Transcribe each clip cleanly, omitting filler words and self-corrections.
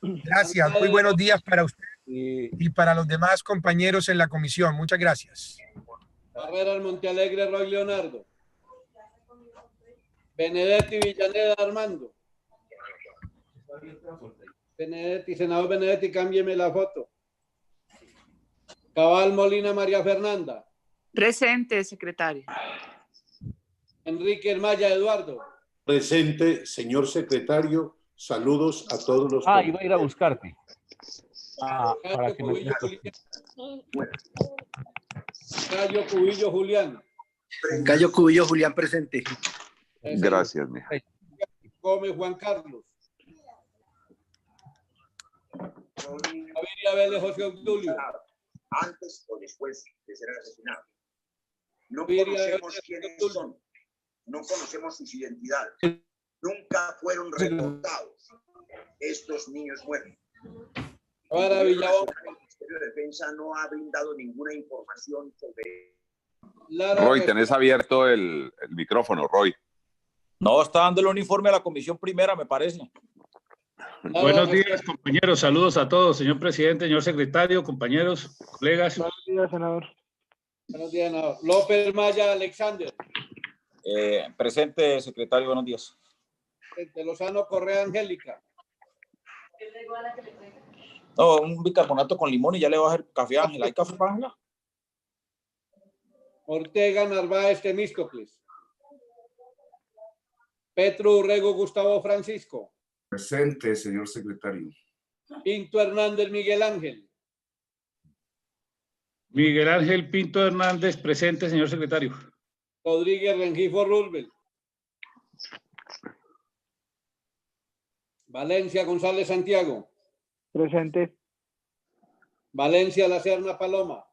Gracias. Muy buenos días para usted y para los demás compañeros en la comisión. Muchas gracias. Barreras Montealegre, Roy Leonardo. Benedetti Villaneda Armando. Benedetti, senador Benedetti, cámbieme la foto. Cabal Molina María Fernanda. Presente, secretario. Enrique Maya Eduardo. Presente, señor secretario. Saludos a todos los. Iba a ir a buscarte. Para que Cayo Cubillo Julián. Cayo Cubillo Julián, presente. Gracias, mija. Gómez Juan Carlos. Gaviria Vélez José Obdulio. Antes o después de ser asesinado. No conocemos quiénes son. No conocemos sus identidades. Nunca fueron reportados. Estos niños mueren. Ahora Villabón. El Ministerio de Defensa no ha brindado ninguna información sobre. Roy, tenés abierto el micrófono, Roy. No, está dándole un informe a la comisión primera, me parece. Buenos días, compañeros. Saludos a todos, señor presidente, señor secretario, compañeros, colegas. Buenos días, senador. Buenos días, senador. López Maya Alexander. Presente, secretario, buenos días. De Lozano Correa Angélica. No, un bicarbonato con limón y ya le voy a hacer café a Ángela. ¿Hay café para Ángela? Ortega Narváez Temístocles. Petro Urrego Gustavo Francisco. Presente, señor secretario. Pinto Hernández Miguel Ángel. Miguel Ángel Pinto Hernández, presente, señor secretario. Rodríguez Rengifo Rubel. Valencia González Santiago. Presente. Valencia La Serna Paloma.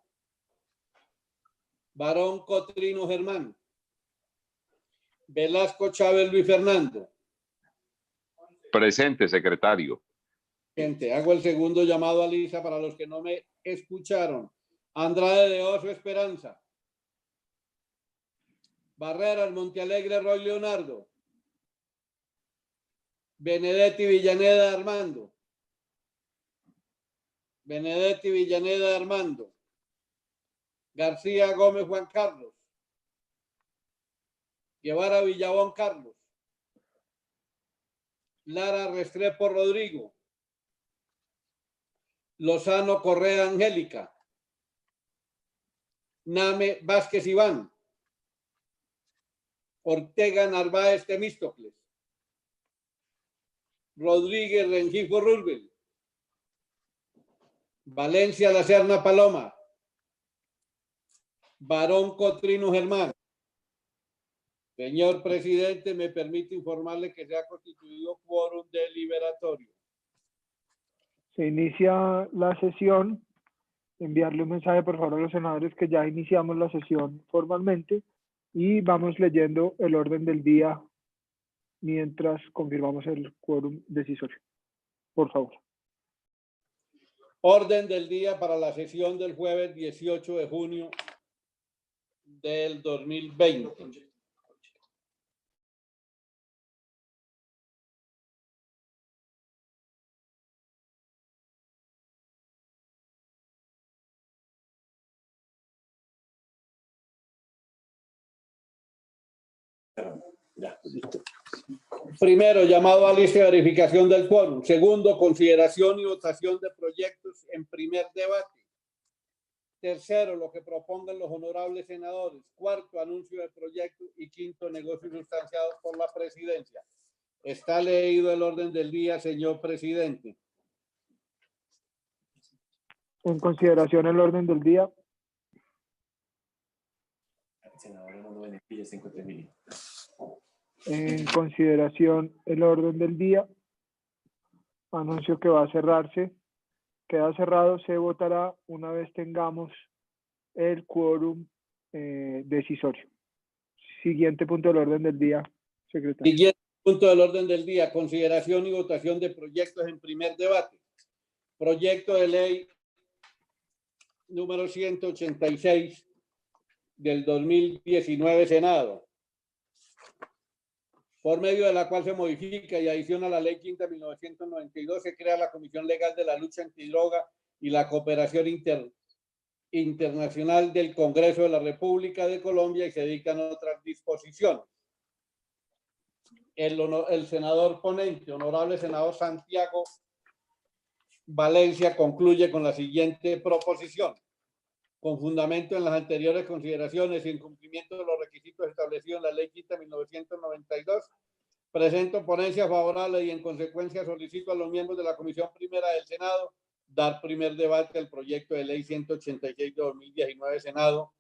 Barón Cotrino Germán. Velasco Chávez Luis Fernando. Presente, secretario. Gente, hago el segundo llamado a Lisa para los que no me escucharon. Andrade de Oso Esperanza. Barreras Montealegre Roy Leonardo. Benedetti Villaneda Armando. Benedetti Villaneda Armando. García Gómez Juan Carlos. Guevara Villabón Carlos. Lara Restrepo Rodrigo. Lozano Correa Angélica. Name Vázquez Iván. Ortega Narváez Temístocles. Rodríguez Rengifo Rubel. Valencia La Serna Paloma. Barón Cotrino Germán. Señor presidente, me permite informarle que se ha constituido quórum deliberatorio. Se inicia la sesión. Enviarle un mensaje, por favor, a los senadores que ya iniciamos la sesión formalmente y vamos leyendo el orden del día mientras confirmamos el quórum decisorio. Por favor. Orden del día para la sesión del jueves 18 de junio del 2020. Primero, llamado a lista de verificación del quórum. Segundo, consideración y votación de proyectos en primer debate. Tercero, lo que propongan los honorables senadores. Cuarto, anuncio de proyecto. Y quinto, negocios sustanciados por la presidencia. Está leído el orden del día, señor presidente. En consideración el orden del día. En consideración el orden del día. Anuncio que va a cerrarse. Queda cerrado, se votará una vez tengamos el quórum decisorio. Siguiente punto del orden del día, secretario. Siguiente punto del orden del día, consideración y votación de proyectos en primer debate. Proyecto de ley número 186 del 2019, Senado. por medio de la cual se modifica y adiciona a la Ley Quinta de 1992, se crea la Comisión Legal de la Lucha Antidroga y la Cooperación Internacional del Congreso de la República de Colombia y se dictan otras disposiciones. El senador ponente, honorable senador Santiago Valencia, concluye con la siguiente proposición. Con fundamento en las anteriores consideraciones y en cumplimiento de los requisitos establecidos en la Ley Quinta de 1992, presento ponencia favorable y en consecuencia solicito a los miembros de la Comisión Primera del Senado dar primer debate al proyecto de Ley 186 de 2019 Senado,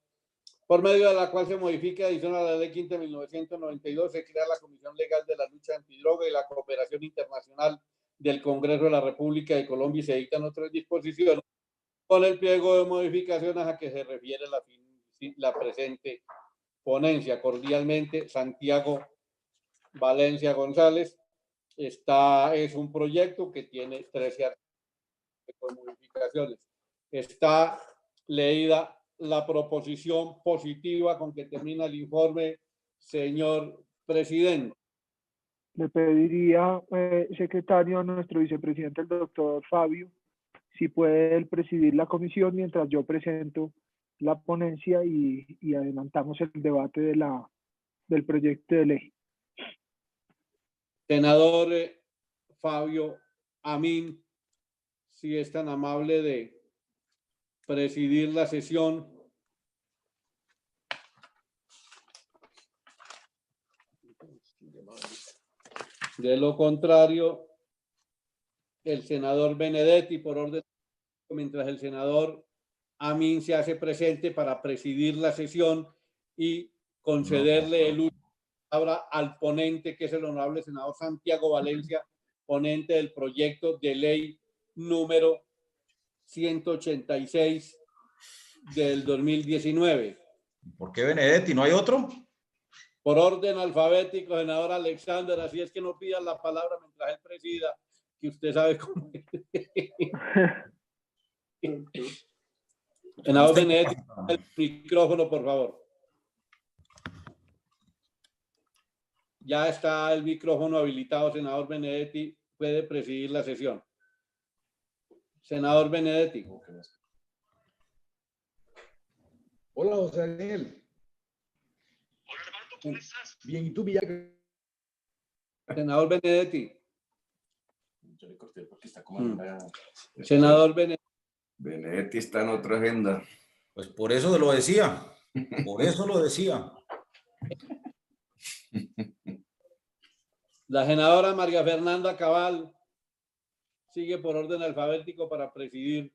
por medio de la cual se modifica y adiciona a la Ley Quinta de 1992, se crea la Comisión Legal de la Lucha Antidroga y la Cooperación Internacional del Congreso de la República de Colombia y se dictan otras disposiciones con el pliego de modificaciones a que se refiere la presente ponencia. Cordialmente, Santiago Valencia González. Es un proyecto que tiene 13 artículos con modificaciones. Está leída la proposición positiva con que termina el informe, señor presidente. Le pediría, secretario, a nuestro vicepresidente, el doctor Fabio, si puede él presidir la comisión mientras yo presento la ponencia y adelantamos el debate del proyecto de ley. Senador Fabio Amin, si es tan amable de presidir la sesión. De lo contrario, el senador Benedetti, por orden, mientras el senador Amin se hace presente para presidir la sesión y concederle el uso de la palabra al ponente, que es el honorable senador Santiago Valencia, ponente del proyecto de ley número 186 del 2019. ¿Por qué Benedetti? ¿No hay otro? Por orden alfabético, senador Alexander, así es que no pidan la palabra mientras él presida, que usted sabe cómo es. Senador Benedetti, el micrófono, por favor. Ya está el micrófono habilitado, senador Benedetti, puede presidir la sesión. Senador Benedetti. Hola, José Daniel. Hola, Armando, ¿cómo estás? Bien, ¿y tú, Villagra? Senador Benedetti. Yo le corté porque está como Senador Benedetti. Benedetti está en otra agenda. Pues por eso lo decía. Por eso lo decía. La senadora María Fernanda Cabal sigue por orden alfabético para presidir,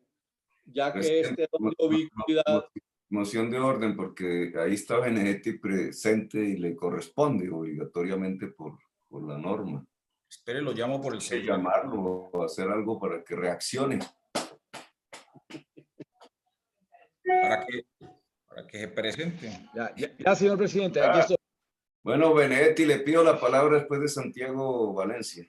ya que este ubicuidad. Moción de orden, porque ahí está Benedetti presente y le corresponde obligatoriamente por la norma. Espere, lo llamo por el celular. Llamarlo o hacer algo para que reaccione. Para que se presente. Ya, señor presidente, aquí estoy. Bueno, Benedetti, le pido la palabra después de Santiago Valencia.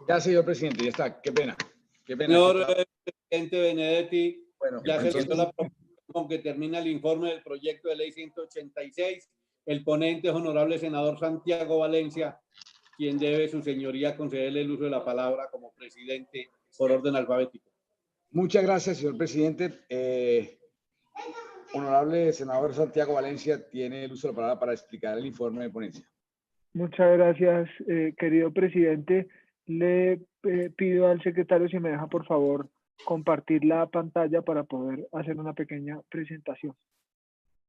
Ya, señor presidente, ya está. Qué pena. Qué pena. Señor presidente Benedetti, bueno, ya se presentó la proposición con que termina el informe del proyecto de ley 186. El ponente es honorable senador Santiago Valencia, quien debe su señoría concederle el uso de la palabra como presidente por orden alfabético. Muchas gracias, señor presidente. Honorable senador Santiago Valencia tiene el uso de la palabra para explicar el informe de ponencia. Muchas gracias, querido presidente. Le pido al secretario si me deja, por favor, compartir la pantalla para poder hacer una pequeña presentación.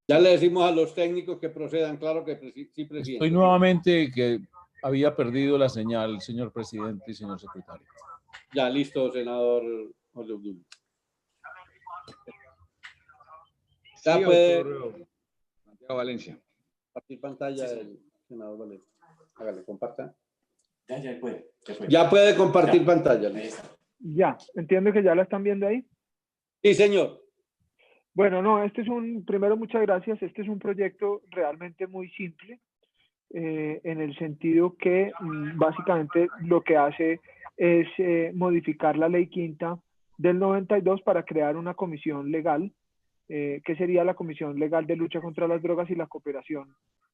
Ya le decimos a los técnicos que procedan, claro que sí, presidente. Estoy nuevamente que había perdido la señal, señor presidente y señor secretario. Ya, listo, senador José Obdulio. Ya sí, puede Santiago Valencia. compartir pantalla del senador Valencia. Hágale, comparta. Ya puede. Ya puede compartir pantalla. Ya, entiendo que ya la están viendo ahí. Sí, señor. Bueno, no, primero muchas gracias. Este es un proyecto realmente muy simple, en el sentido que básicamente lo que hace es modificar la ley quinta del 92 para crear una comisión legal que sería la Comisión Legal de Lucha contra las Drogas y la Cooperación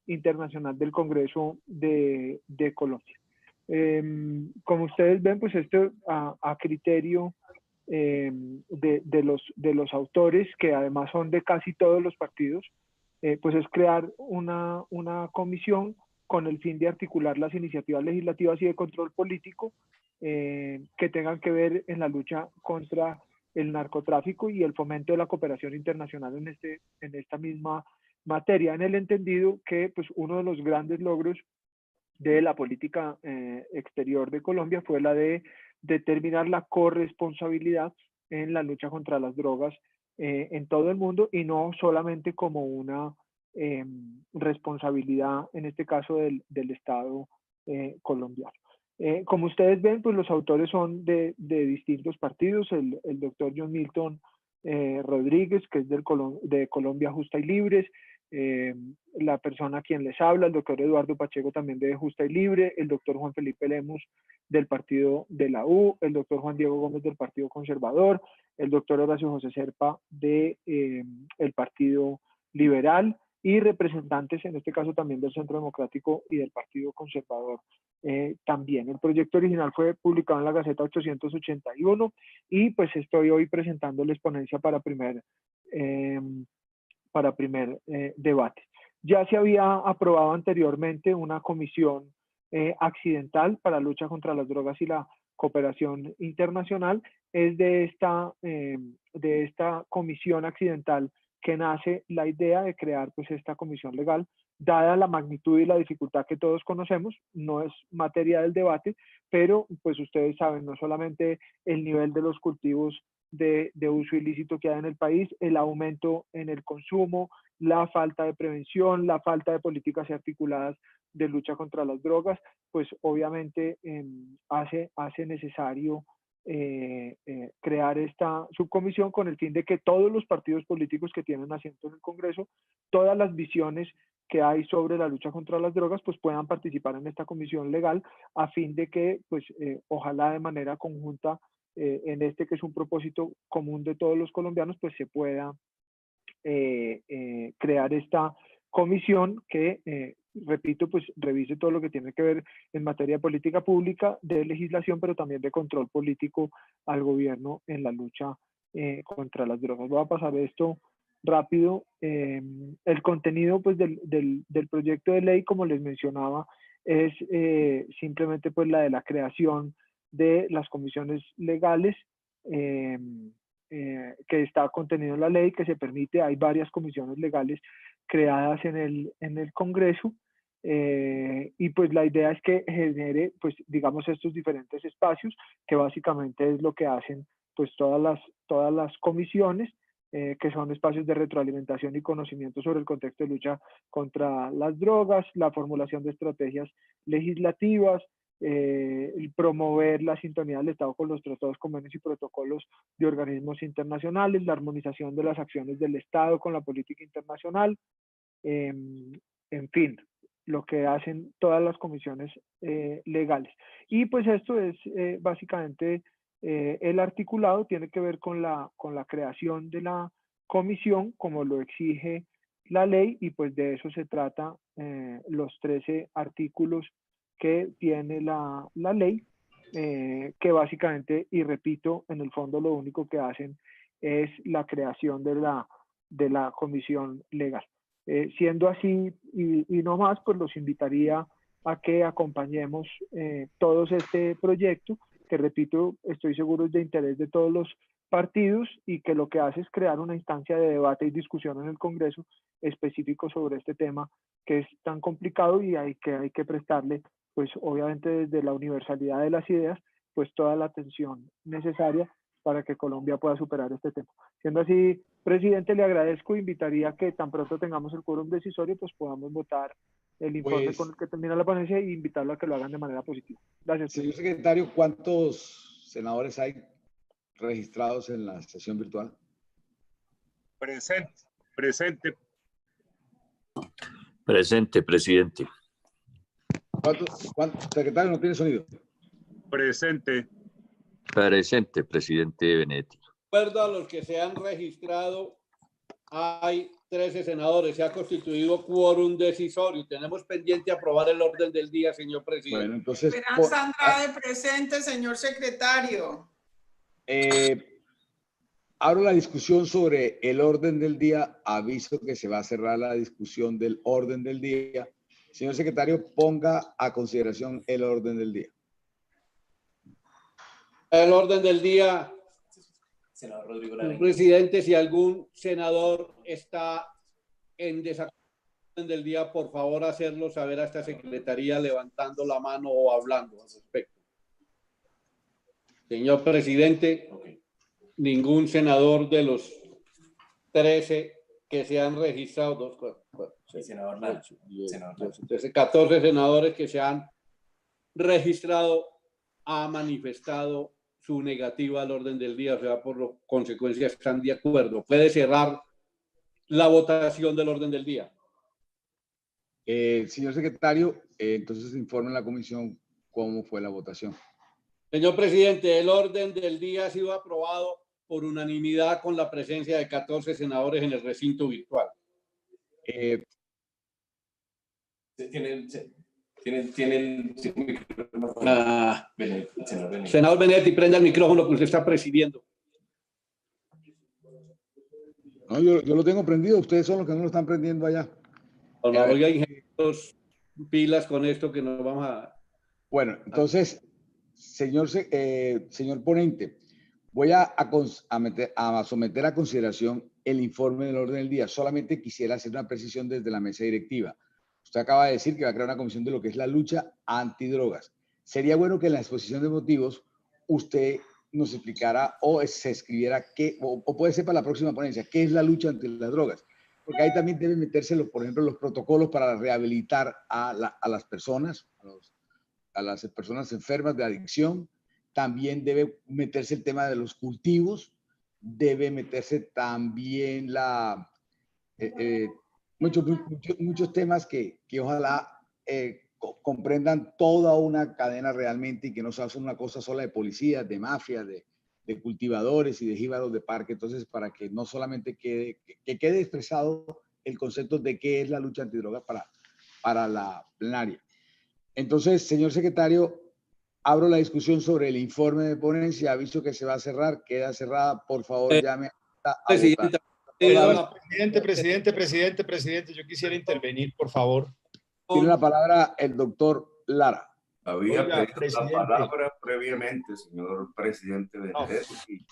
Internacional del Congreso de Colombia. Como ustedes ven, pues esto a criterio de los autores, que además son de casi todos los partidos, pues es crear una comisión con el fin de articular las iniciativas legislativas y de control político que tengan que ver en la lucha contra el narcotráfico y el fomento de la cooperación internacional en esta misma materia, en el entendido que pues uno de los grandes logros de la política exterior de Colombia fue la de determinar la corresponsabilidad en la lucha contra las drogas en todo el mundo, y no solamente como una responsabilidad, en este caso del Estado colombiano. Como ustedes ven, pues los autores son de distintos partidos. El doctor John Milton Rodríguez, que es de Colombia Justa y Libres, la persona a quien les habla, el doctor Eduardo Pacheco, también de Justa y Libre, el doctor Juan Felipe Lemus del partido de la U, el doctor Juan Diego Gómez del Partido Conservador, el doctor Horacio José Serpa de el Partido Liberal, y representantes en este caso también del Centro Democrático y del Partido Conservador también. El proyecto original fue publicado en la Gaceta 881 y pues estoy hoy presentándoles ponencia para primer debate. Ya se había aprobado anteriormente una comisión accidental para lucha contra las drogas y la cooperación internacional. Es de esta comisión accidental que nace la idea de crear pues esta comisión legal, dada la magnitud y la dificultad que todos conocemos. No es materia del debate, pero pues ustedes saben, no solamente el nivel de los cultivos de uso ilícito que hay en el país, el aumento en el consumo, la falta de prevención, la falta de políticas articuladas de lucha contra las drogas, pues obviamente hace necesario crear esta subcomisión con el fin de que todos los partidos políticos que tienen asiento en el Congreso, todas las visiones que hay sobre la lucha contra las drogas, pues puedan participar en esta comisión legal, a fin de que, pues, ojalá de manera conjunta, en este que es un propósito común de todos los colombianos, pues se pueda crear esta comisión que, repito, pues revise todo lo que tiene que ver en materia de política pública, de legislación, pero también de control político al gobierno en la lucha contra las drogas. Voy a pasar esto rápido. El contenido pues del proyecto de ley, como les mencionaba, es simplemente pues la de la creación de las comisiones legales que está contenido en la ley, que se permite. Hay varias comisiones legales creadas en el Congreso, y pues la idea es que genere, pues digamos, estos diferentes espacios, que básicamente es lo que hacen pues todas las comisiones, que son espacios de retroalimentación y conocimiento sobre el contexto de lucha contra las drogas, la formulación de estrategias legislativas, el promover la sintonía del Estado con los tratados, convenios y protocolos de organismos internacionales, la armonización de las acciones del Estado con la política internacional, en fin, lo que hacen todas las comisiones legales. Y pues esto es básicamente el articulado, tiene que ver con la creación de la comisión, como lo exige la ley, y pues de eso se trata los 13 artículos que tiene la ley, que básicamente, y repito, en el fondo lo único que hacen es la creación de la comisión legal. Siendo así y no más, pues los invitaría a que acompañemos todos este proyecto, que repito, estoy seguro es de interés de todos los partidos, y que lo que hace es crear una instancia de debate y discusión en el Congreso específico sobre este tema que es tan complicado, y hay que prestarle, pues obviamente desde la universalidad de las ideas, pues toda la atención necesaria para que Colombia pueda superar este tema. Siendo así, presidente, le agradezco, invitaría que tan pronto tengamos el quórum decisorio, pues podamos votar el informe con el que termina la ponencia, e invitarlo a que lo hagan de manera positiva. Gracias. Señor secretario, ¿cuántos senadores hay registrados en la sesión virtual? Presente. Presente, presidente. ¿Cuántos? Secretario, no tiene sonido. Presente. Presente, presidente Benedetti. De acuerdo a los que se han registrado, Hay 13 senadores. Se ha constituido quórum decisorio. Tenemos pendiente aprobar el orden del día, señor presidente. Bueno, entonces... Esperanza Andrade presente, señor secretario. Abro la discusión sobre el orden del día. Aviso que se va a cerrar la discusión del orden del día. Señor secretario, ponga a consideración el orden del día. El orden del día, Senador Rodrigo Lara. presidente, si algún senador está en desacuerdo con el orden del día, por favor hacerlo saber a esta secretaría levantando la mano o hablando al respecto. Señor presidente, ningún senador de los 13 que se han registrado, Senador Lara. 14 senadores que se han registrado, ha manifestado su negativa al orden del día, o sea, por lo consecuencia están de acuerdo. Puede cerrar la votación del orden del día. Señor secretario, entonces informe a la comisión cómo fue la votación. Señor presidente, el orden del día ha sido aprobado por unanimidad con la presencia de 14 senadores en el recinto virtual. Senador Benedetti, prenda el micrófono que usted está presidiendo. No, yo lo tengo prendido, ustedes son los que no lo están prendiendo allá. Oiga, ingenieros, pilas con esto que nos vamos a... Bueno, entonces, señor ponente, voy a someter a consideración el informe del orden del día. Solamente quisiera hacer una precisión desde la mesa directiva. Usted acaba de decir que va a crear una comisión de lo que es la lucha antidrogas. Sería bueno que en la exposición de motivos usted nos explicara o se escribiera qué, o puede ser para la próxima ponencia, qué es la lucha ante las drogas. Porque ahí también deben meterse, por ejemplo, los protocolos para rehabilitar a las personas, a las personas enfermas de adicción. También debe meterse el tema de los cultivos, debe meterse también muchos temas que ojalá comprendan toda una cadena realmente y que no sea una cosa sola de policías, de mafias, de cultivadores y de jíbaros de parque. Entonces, para que no solamente quede expresado el concepto de qué es la lucha antidroga para la plenaria. Entonces, señor secretario, abro la discusión sobre el informe de ponencia. Aviso que se va a cerrar. Queda cerrada. Por favor, llame a votar. Presidente, yo quisiera intervenir, por favor. Tiene la palabra el doctor Lara. Había Oiga, pedido la palabra previamente, señor presidente Benedetti.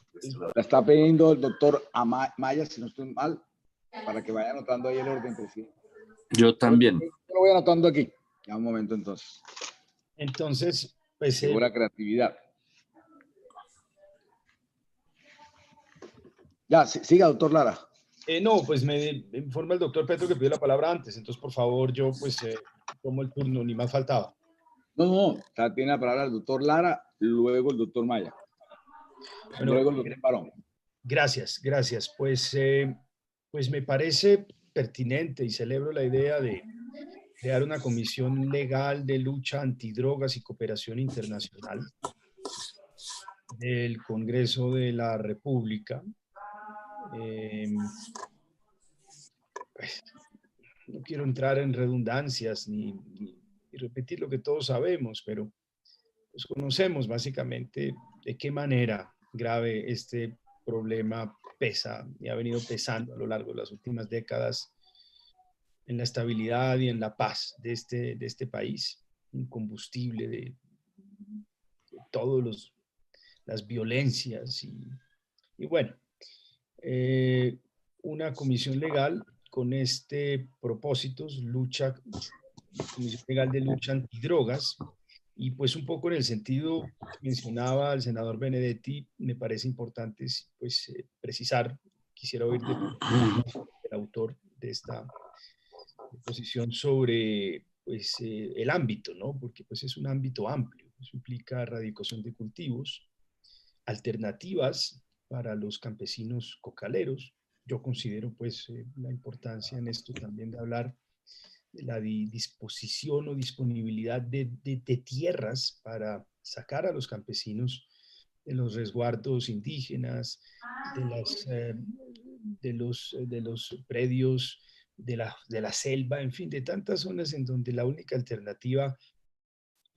La está pidiendo el doctor Maya, si no estoy mal, para que vaya anotando ahí el orden, presidente. Yo también. Yo lo voy anotando aquí. Ya un momento, entonces. Entonces, pues... Llegó la creatividad. Ya, siga, doctor Lara. No, pues me informa el doctor Petro que pidió la palabra antes, entonces por favor yo pues tomo el turno, ni más faltaba. No, tiene la palabra el doctor Lara, luego el doctor Maya, bueno, luego el doctor Barón. Gracias. Pues me parece pertinente y celebro la idea de crear una comisión legal de lucha antidrogas y cooperación internacional del Congreso de la República. Pues, no quiero entrar en redundancias ni repetir lo que todos sabemos, pero pues conocemos básicamente de qué manera grave este problema pesa y ha venido pesando a lo largo de las últimas décadas en la estabilidad y en la paz de este país, un combustible de todas las violencias y bueno, una comisión legal con propósitos, comisión legal de lucha antidrogas, y pues un poco en el sentido que mencionaba el senador Benedetti, me parece importante pues precisar, quisiera oír del autor de esta posición sobre pues el ámbito, ¿no? Porque pues es un ámbito amplio, eso implica erradicación de cultivos, alternativas para los campesinos cocaleros. Yo considero pues la importancia en esto también de hablar de la disposición o disponibilidad de tierras para sacar a los campesinos de los resguardos indígenas, de los predios de la selva, en fin, de tantas zonas en donde la única alternativa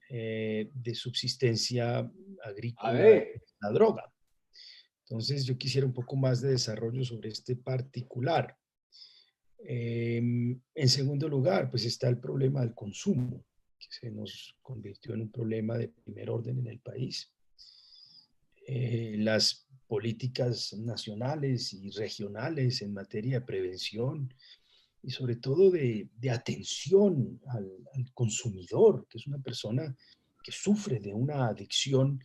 de subsistencia agrícola es la droga. Entonces yo quisiera un poco más de desarrollo sobre este particular. En segundo lugar, pues está el problema del consumo, que se nos convirtió en un problema de primer orden en el país. Las políticas nacionales y regionales en materia de prevención y sobre todo de atención al consumidor, que es una persona que sufre de una adicción,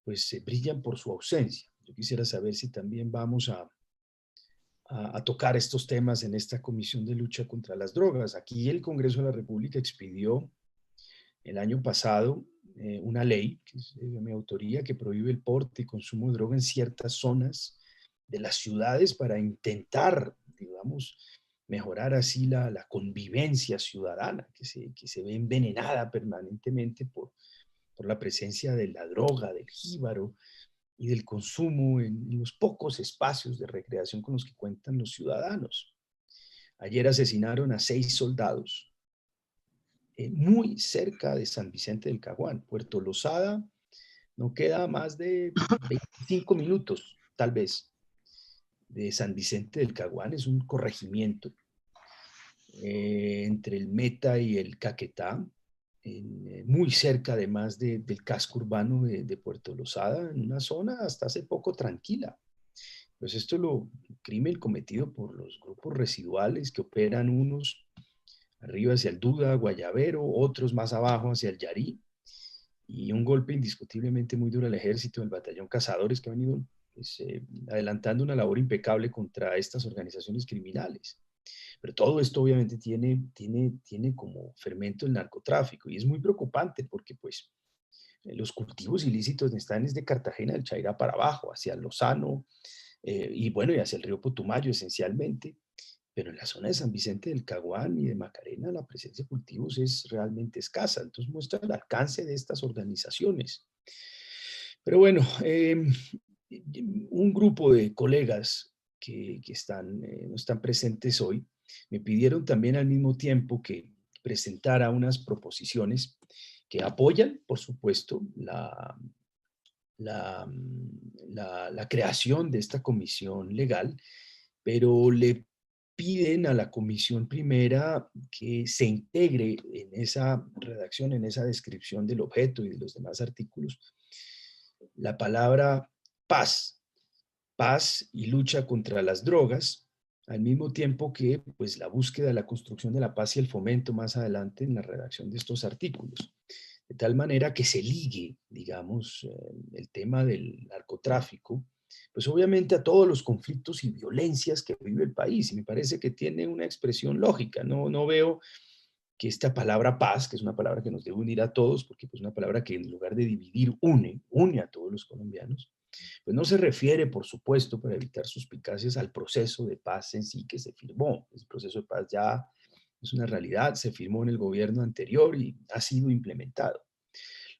pues brillan por su ausencia. Yo quisiera saber si también vamos a tocar estos temas en esta Comisión de Lucha contra las Drogas. Aquí el Congreso de la República expidió el año pasado una ley, que es de mi autoría, que prohíbe el porte y consumo de droga en ciertas zonas de las ciudades para intentar, digamos, mejorar así la convivencia ciudadana, que se ve envenenada permanentemente por la presencia de la droga, del jíbaro y del consumo en los pocos espacios de recreación con los que cuentan los ciudadanos. Ayer asesinaron a 6 soldados muy cerca de San Vicente del Caguán. Puerto Losada no queda más de 25 minutos, tal vez, de San Vicente del Caguán. Es un corregimiento entre el Meta y el Caquetá, muy cerca además del casco urbano de Puerto Losada, en una zona hasta hace poco tranquila. Pues esto es lo crimen cometido por los grupos residuales que operan unos arriba hacia el Duda, Guayabero, otros más abajo hacia el Yarí, y un golpe indiscutiblemente muy duro al ejército del batallón Cazadores, que ha venido pues, adelantando una labor impecable contra estas organizaciones criminales. Pero todo esto obviamente tiene como fermento el narcotráfico, y es muy preocupante porque pues los cultivos ilícitos están desde Cartagena del Chairá para abajo, hacia Lozano, y bueno, y hacia el río Putumayo esencialmente. Pero en la zona de San Vicente del Caguán y de Macarena la presencia de cultivos es realmente escasa. Entonces muestra el alcance de estas organizaciones. Pero bueno, un grupo de colegas que no están presentes hoy me pidieron también al mismo tiempo que presentara unas proposiciones que apoyan, por supuesto, la creación de esta comisión legal, pero le piden a la comisión primera que se integre en esa redacción, en esa descripción del objeto y de los demás artículos, la palabra paz y lucha contra las drogas, al mismo tiempo que pues, la búsqueda, la construcción de la paz y el fomento más adelante en la redacción de estos artículos. De tal manera que se ligue, digamos, el tema del narcotráfico, pues obviamente a todos los conflictos y violencias que vive el país. Y me parece que tiene una expresión lógica. No veo que esta palabra paz, que es una palabra que nos debe unir a todos, porque es una palabra que en lugar de dividir une a todos los colombianos, pues no se refiere, por supuesto, para evitar suspicacias, al proceso de paz en sí que se firmó. El proceso de paz ya es una realidad, se firmó en el gobierno anterior y ha sido implementado.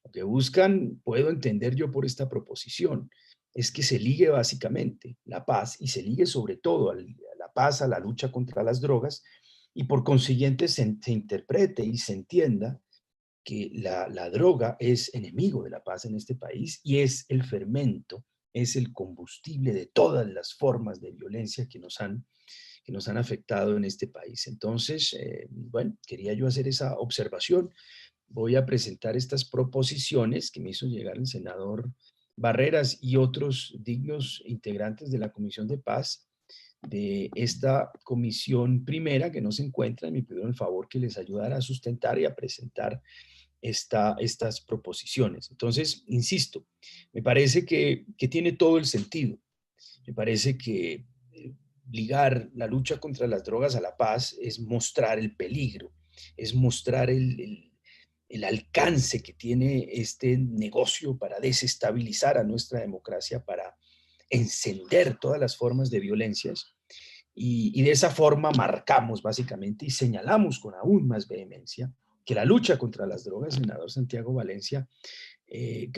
Lo que buscan, puedo entender yo por esta proposición, es que se ligue básicamente la paz y se ligue sobre todo a la paz, a la lucha contra las drogas, y por consiguiente se interprete y se entienda que la droga es enemigo de la paz en este país y es el fermento, es el combustible de todas las formas de violencia que nos han afectado en este país. Entonces, bueno, quería yo hacer esa observación. Voy a presentar estas proposiciones que me hizo llegar el senador Barreras y otros dignos integrantes de la Comisión de Paz de esta comisión primera que no se encuentra. Me pidieron el favor que les ayudara a sustentar y a presentar estas proposiciones. Entonces, insisto, me parece que tiene todo el sentido. Me parece que ligar la lucha contra las drogas a la paz es mostrar el peligro, es mostrar el alcance que tiene este negocio para desestabilizar a nuestra democracia, para encender todas las formas de violencias, y de esa forma marcamos básicamente y señalamos con aún más vehemencia que la lucha contra las drogas, senador Santiago Valencia,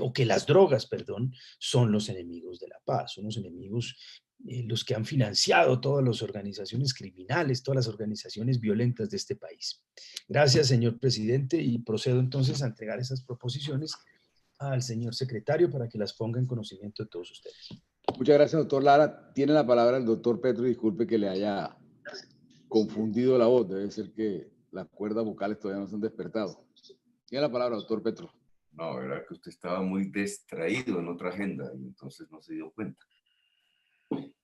o que las drogas, perdón, son los enemigos de la paz, son los enemigos los que han financiado todas las organizaciones criminales, todas las organizaciones violentas de este país. Gracias, señor presidente, y procedo entonces a entregar esas proposiciones al señor secretario para que las ponga en conocimiento de todos ustedes. Muchas gracias, doctor Lara. Tiene la palabra el doctor Petro. Disculpe que le haya confundido la voz. Debe ser que las cuerdas vocales todavía no se han despertado. Tiene la palabra, doctor Petro. No, era que usted estaba muy distraído en otra agenda y entonces no se dio cuenta.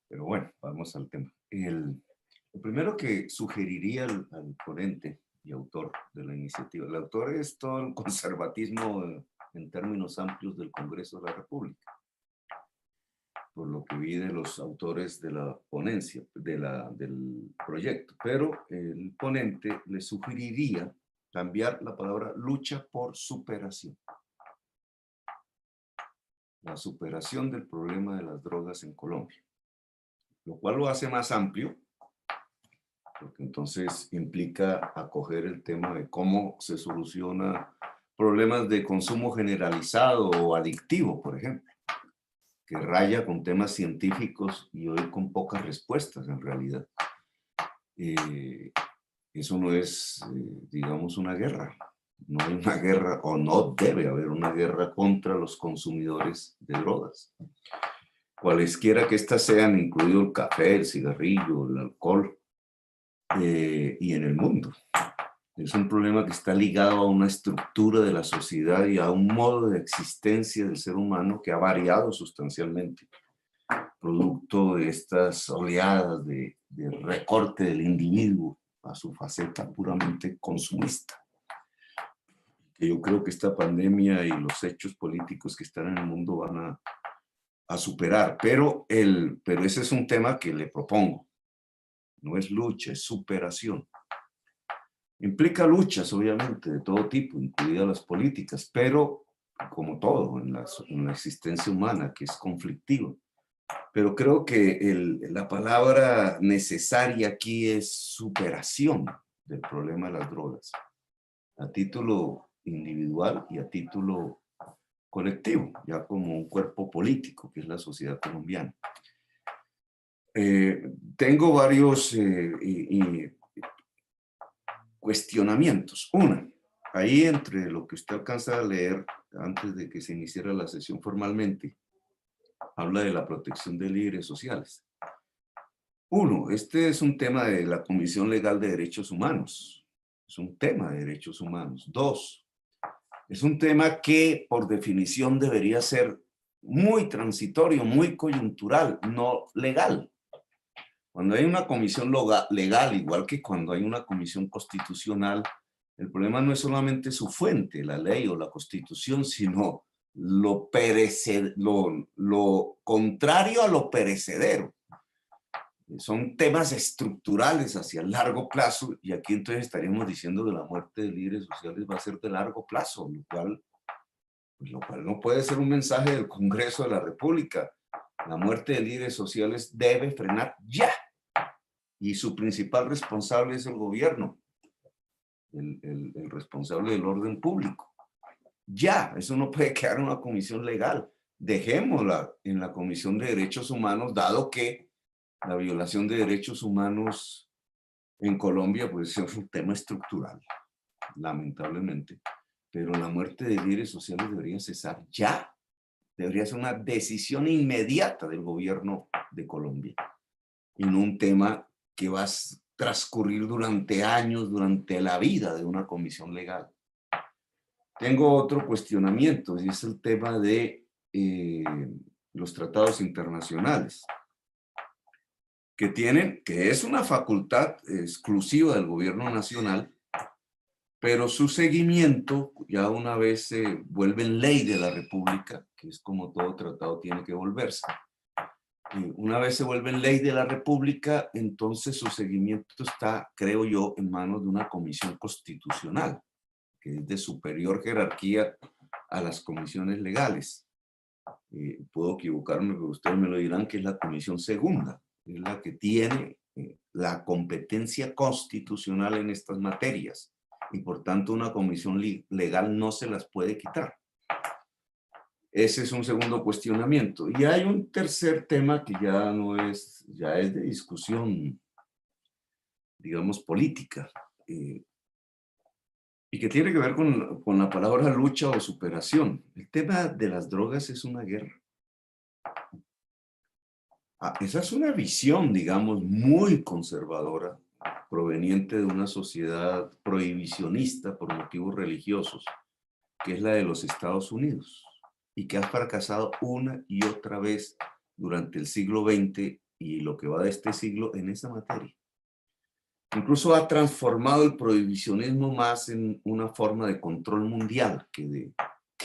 Pero bueno, vamos al tema. Lo primero que sugeriría al ponente y autor de la iniciativa, el autor es todo el conservatismo en términos amplios del Congreso de la República, por lo que vi de los autores de la ponencia, del proyecto, pero el ponente le sugeriría cambiar la palabra lucha por superación. La superación del problema de las drogas en Colombia, lo cual lo hace más amplio, porque entonces implica acoger el tema de cómo se soluciona problemas de consumo generalizado o adictivo, por ejemplo, que raya con temas científicos y hoy con pocas respuestas en realidad. Eso no es, digamos, una guerra. No hay una guerra, o no debe haber una guerra contra los consumidores de drogas. Cualesquiera que éstas sean, incluido el café, el cigarrillo, el alcohol, y en el mundo. Es un problema que está ligado a una estructura de la sociedad y a un modo de existencia del ser humano que ha variado sustancialmente, producto de estas oleadas de recorte del individuo a su faceta puramente consumista. Que yo creo que esta pandemia y los hechos políticos que están en el mundo van a superar, pero ese es un tema que le propongo. No es lucha, es superación. Implica luchas, obviamente, de todo tipo, incluidas las políticas, pero como todo en la existencia humana, que es conflictiva. Pero creo que la palabra necesaria aquí es superación del problema de las drogas, a título individual y a título colectivo, ya como un cuerpo político, que es la sociedad colombiana. Tengo varios cuestionamientos. Una, ahí entre lo que usted alcanza a leer antes de que se iniciara la sesión formalmente, habla de la protección de líderes sociales. Uno, este es un tema de la Comisión Legal de Derechos Humanos. Es un tema de derechos humanos. Dos, es un tema que por definición debería ser muy transitorio, muy coyuntural, no legal. Cuando hay una comisión legal, igual que cuando hay una comisión constitucional, el problema no es solamente su fuente, la ley o la constitución, sino lo contrario a lo perecedero. Son temas estructurales hacia el largo plazo, y aquí entonces estaríamos diciendo que la muerte de líderes sociales va a ser de largo plazo, lo cual no puede ser un mensaje del Congreso de la República. La muerte de líderes sociales debe frenar ya, y su principal responsable es el gobierno, el responsable del orden público. Ya, eso no puede quedar en una comisión legal. Dejémosla en la Comisión de Derechos Humanos, dado que la violación de derechos humanos en Colombia pues, es un tema estructural, lamentablemente. Pero la muerte de líderes sociales debería cesar ya. Debería ser una decisión inmediata del gobierno de Colombia. Y no un tema que va a transcurrir durante años, durante la vida de una comisión legal. Tengo otro cuestionamiento, y es el tema de los tratados internacionales. Que es una facultad exclusiva del gobierno nacional, pero su seguimiento ya una vez se vuelve en ley de la República, que es como todo tratado tiene que volverse. Una vez se vuelve en ley de la República, entonces su seguimiento está, creo yo, en manos de una comisión constitucional, que es de superior jerarquía a las comisiones legales. Puedo equivocarme, pero ustedes me lo dirán, que es la comisión segunda. Es la que tiene la competencia constitucional en estas materias y por tanto una comisión legal no se las puede quitar. Ese es un segundo cuestionamiento. Y hay un tercer tema que ya no es, ya es de discusión, digamos, política, y que tiene que ver con la palabra lucha o superación. El tema de las drogas es una guerra. Esa es una visión, digamos, muy conservadora, proveniente de una sociedad prohibicionista por motivos religiosos, que es la de los Estados Unidos, y que ha fracasado una y otra vez durante el siglo XX y lo que va de este siglo en esa materia. Incluso ha transformado el prohibicionismo más en una forma de control mundial que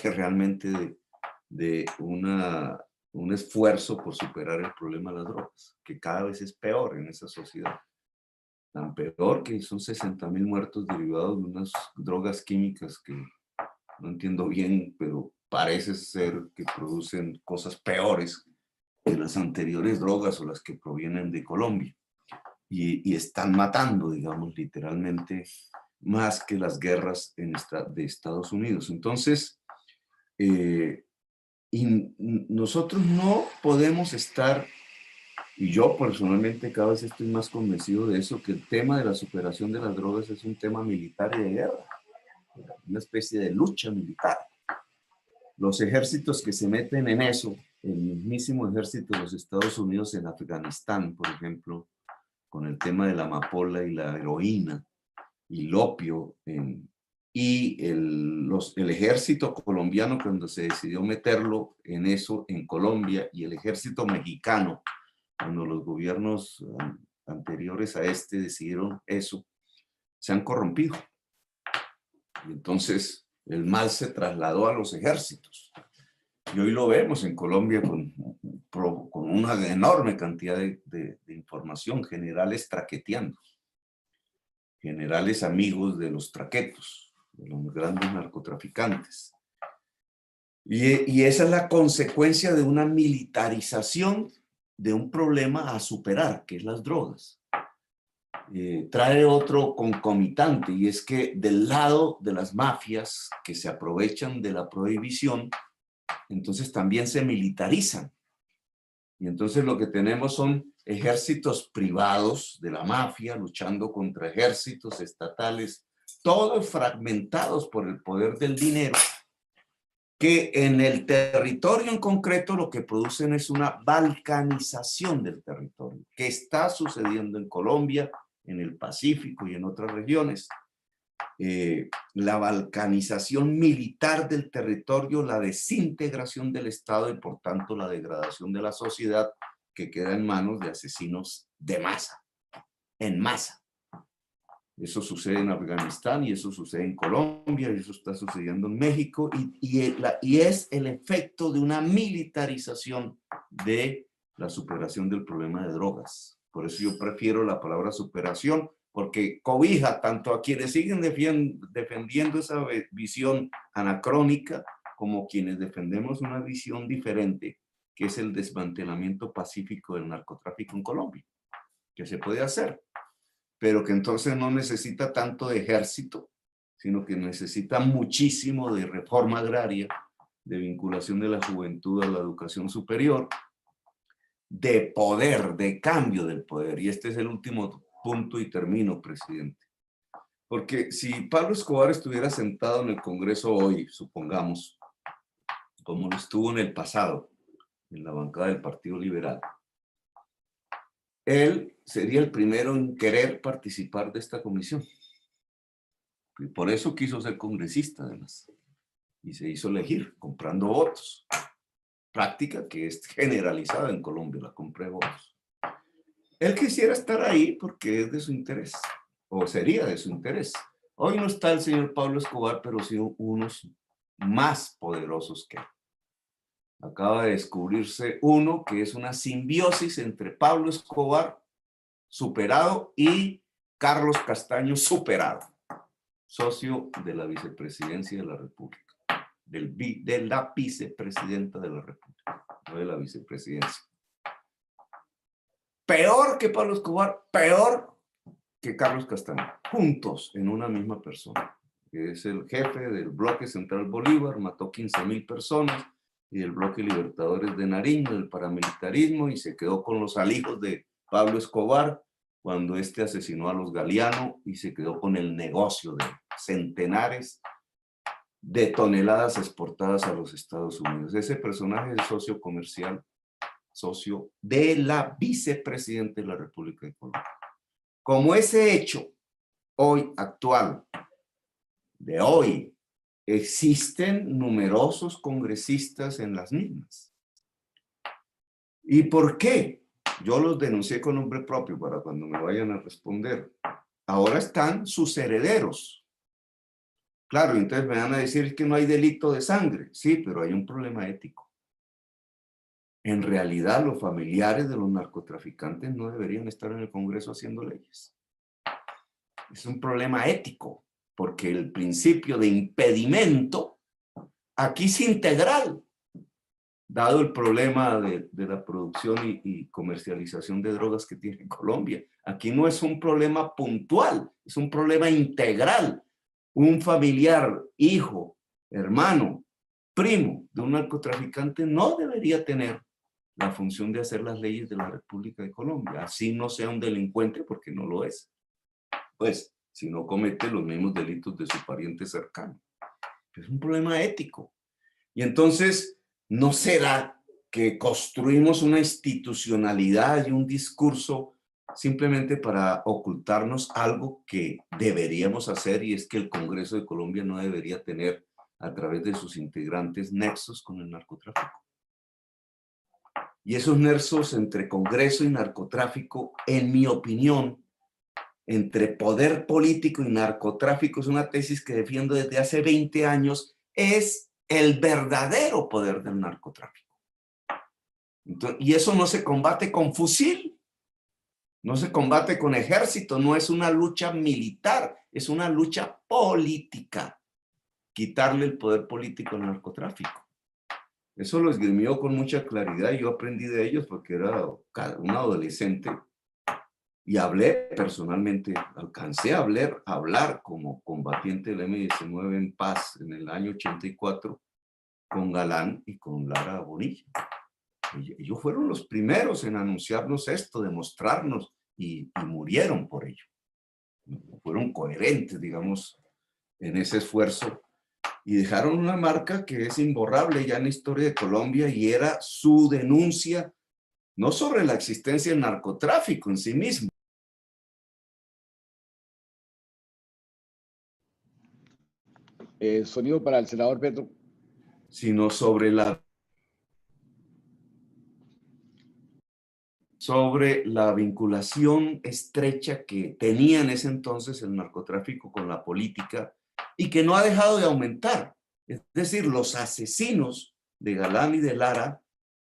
realmente de un esfuerzo por superar el problema de las drogas, que cada vez es peor en esa sociedad. Tan peor que son 60.000 muertos derivados de unas drogas químicas que no entiendo bien, pero parece ser que producen cosas peores que las anteriores drogas o las que provienen de Colombia. Y están matando, digamos, literalmente, más que las guerras de Estados Unidos. Entonces, nosotros no podemos estar, y yo personalmente cada vez estoy más convencido de eso, que el tema de la superación de las drogas es un tema militar y de guerra, una especie de lucha militar. Los ejércitos que se meten en eso, el mismísimo ejército de los Estados Unidos en Afganistán, por ejemplo, con el tema de la amapola y la heroína y el opio, y el ejército colombiano cuando se decidió meterlo en eso en Colombia, y el ejército mexicano cuando los gobiernos anteriores a este decidieron eso, se han corrompido. Y entonces el mal se trasladó a los ejércitos. Y hoy lo vemos en Colombia con una enorme cantidad de información, generales traqueteando, generales amigos de los traquetos, de los grandes narcotraficantes. Y esa es la consecuencia de una militarización de un problema a superar, que es las drogas. Trae otro concomitante, y es que del lado de las mafias que se aprovechan de la prohibición, entonces también se militarizan. Y entonces lo que tenemos son ejércitos privados de la mafia luchando contra ejércitos estatales, todos fragmentados por el poder del dinero, que en el territorio en concreto lo que producen es una balcanización del territorio, que está sucediendo en Colombia, en el Pacífico y en otras regiones. La balcanización militar del territorio, la desintegración del Estado y por tanto la degradación de la sociedad, que queda en manos de asesinos de masa, en masa. Eso sucede en Afganistán y eso sucede en Colombia y eso está sucediendo en México y es el efecto de una militarización de la superación del problema de drogas. Por eso yo prefiero la palabra superación, porque cobija tanto a quienes siguen defendiendo esa visión anacrónica como quienes defendemos una visión diferente, que es el desmantelamiento pacífico del narcotráfico en Colombia, que se puede hacer, pero que entonces no necesita tanto de ejército, sino que necesita muchísimo de reforma agraria, de vinculación de la juventud a la educación superior, de poder, de cambio del poder. Y este es el último punto y termino, presidente. Porque si Pablo Escobar estuviera sentado en el Congreso hoy, supongamos, como lo estuvo en el pasado, en la bancada del Partido Liberal, él sería el primero en querer participar de esta comisión. Y por eso quiso ser congresista, además. Y se hizo elegir, comprando votos. Práctica que es generalizada en Colombia, la compra de votos. Él quisiera estar ahí porque es de su interés, o sería de su interés. Hoy no está el señor Pablo Escobar, pero sí unos más poderosos que él. Acaba de descubrirse uno que es una simbiosis entre Pablo Escobar, superado, y Carlos Castaño, superado, socio de la vicepresidencia de la República, de la vicepresidenta de la República, no de la vicepresidencia. Peor que Pablo Escobar, peor que Carlos Castaño, juntos en una misma persona, que es el jefe del bloque central Bolívar, mató 15.000 personas, y del Bloque Libertadores de Nariño, del paramilitarismo, y se quedó con los alijos de Pablo Escobar cuando este asesinó a los Galeano, y se quedó con el negocio de centenares de toneladas exportadas a los Estados Unidos. Ese personaje es socio comercial, socio de la vicepresidenta de la República de Colombia. Como ese hecho hoy actual, de hoy, existen numerosos congresistas en las mismas. ¿Y por qué? Yo los denuncié con nombre propio para cuando me vayan a responder. Ahora están sus herederos. Claro, entonces me van a decir que no hay delito de sangre. Sí, pero hay un problema ético. En realidad, los familiares de los narcotraficantes no deberían estar en el Congreso haciendo leyes. Es un problema ético, porque el principio de impedimento aquí es integral, dado el problema de la producción y comercialización de drogas que tiene Colombia. Aquí no es un problema puntual, es un problema integral. Un familiar, hijo, hermano, primo de un narcotraficante no debería tener la función de hacer las leyes de la República de Colombia, así no sea un delincuente, porque no lo es. Pues, si no comete los mismos delitos de su pariente cercano. Es un problema ético. Y entonces, ¿no será que construimos una institucionalidad y un discurso simplemente para ocultarnos algo que deberíamos hacer, y es que el Congreso de Colombia no debería tener a través de sus integrantes nexos con el narcotráfico? Y esos nexos entre Congreso y narcotráfico, en mi opinión, entre poder político y narcotráfico, es una tesis que defiendo desde hace 20 años, es el verdadero poder del narcotráfico. Entonces, y eso no se combate con fusil, no se combate con ejército, no es una lucha militar, es una lucha política. Quitarle el poder político al narcotráfico. Eso lo esgrimió con mucha claridad y yo aprendí de ellos porque era un adolescente y hablé personalmente, alcancé a hablar como combatiente del M-19 en paz en el año 84 con Galán y con Lara Bonilla. Ellos fueron los primeros en anunciarnos esto, demostrarnos, y murieron por ello. Fueron coherentes, digamos, en ese esfuerzo y dejaron una marca que es imborrable ya en la historia de Colombia, y era su denuncia no sobre la existencia del narcotráfico en sí mismo. Sonido para el senador Petro. Sino sobre la vinculación estrecha que tenía en ese entonces el narcotráfico con la política y que no ha dejado de aumentar. Es decir, los asesinos de Galán y de Lara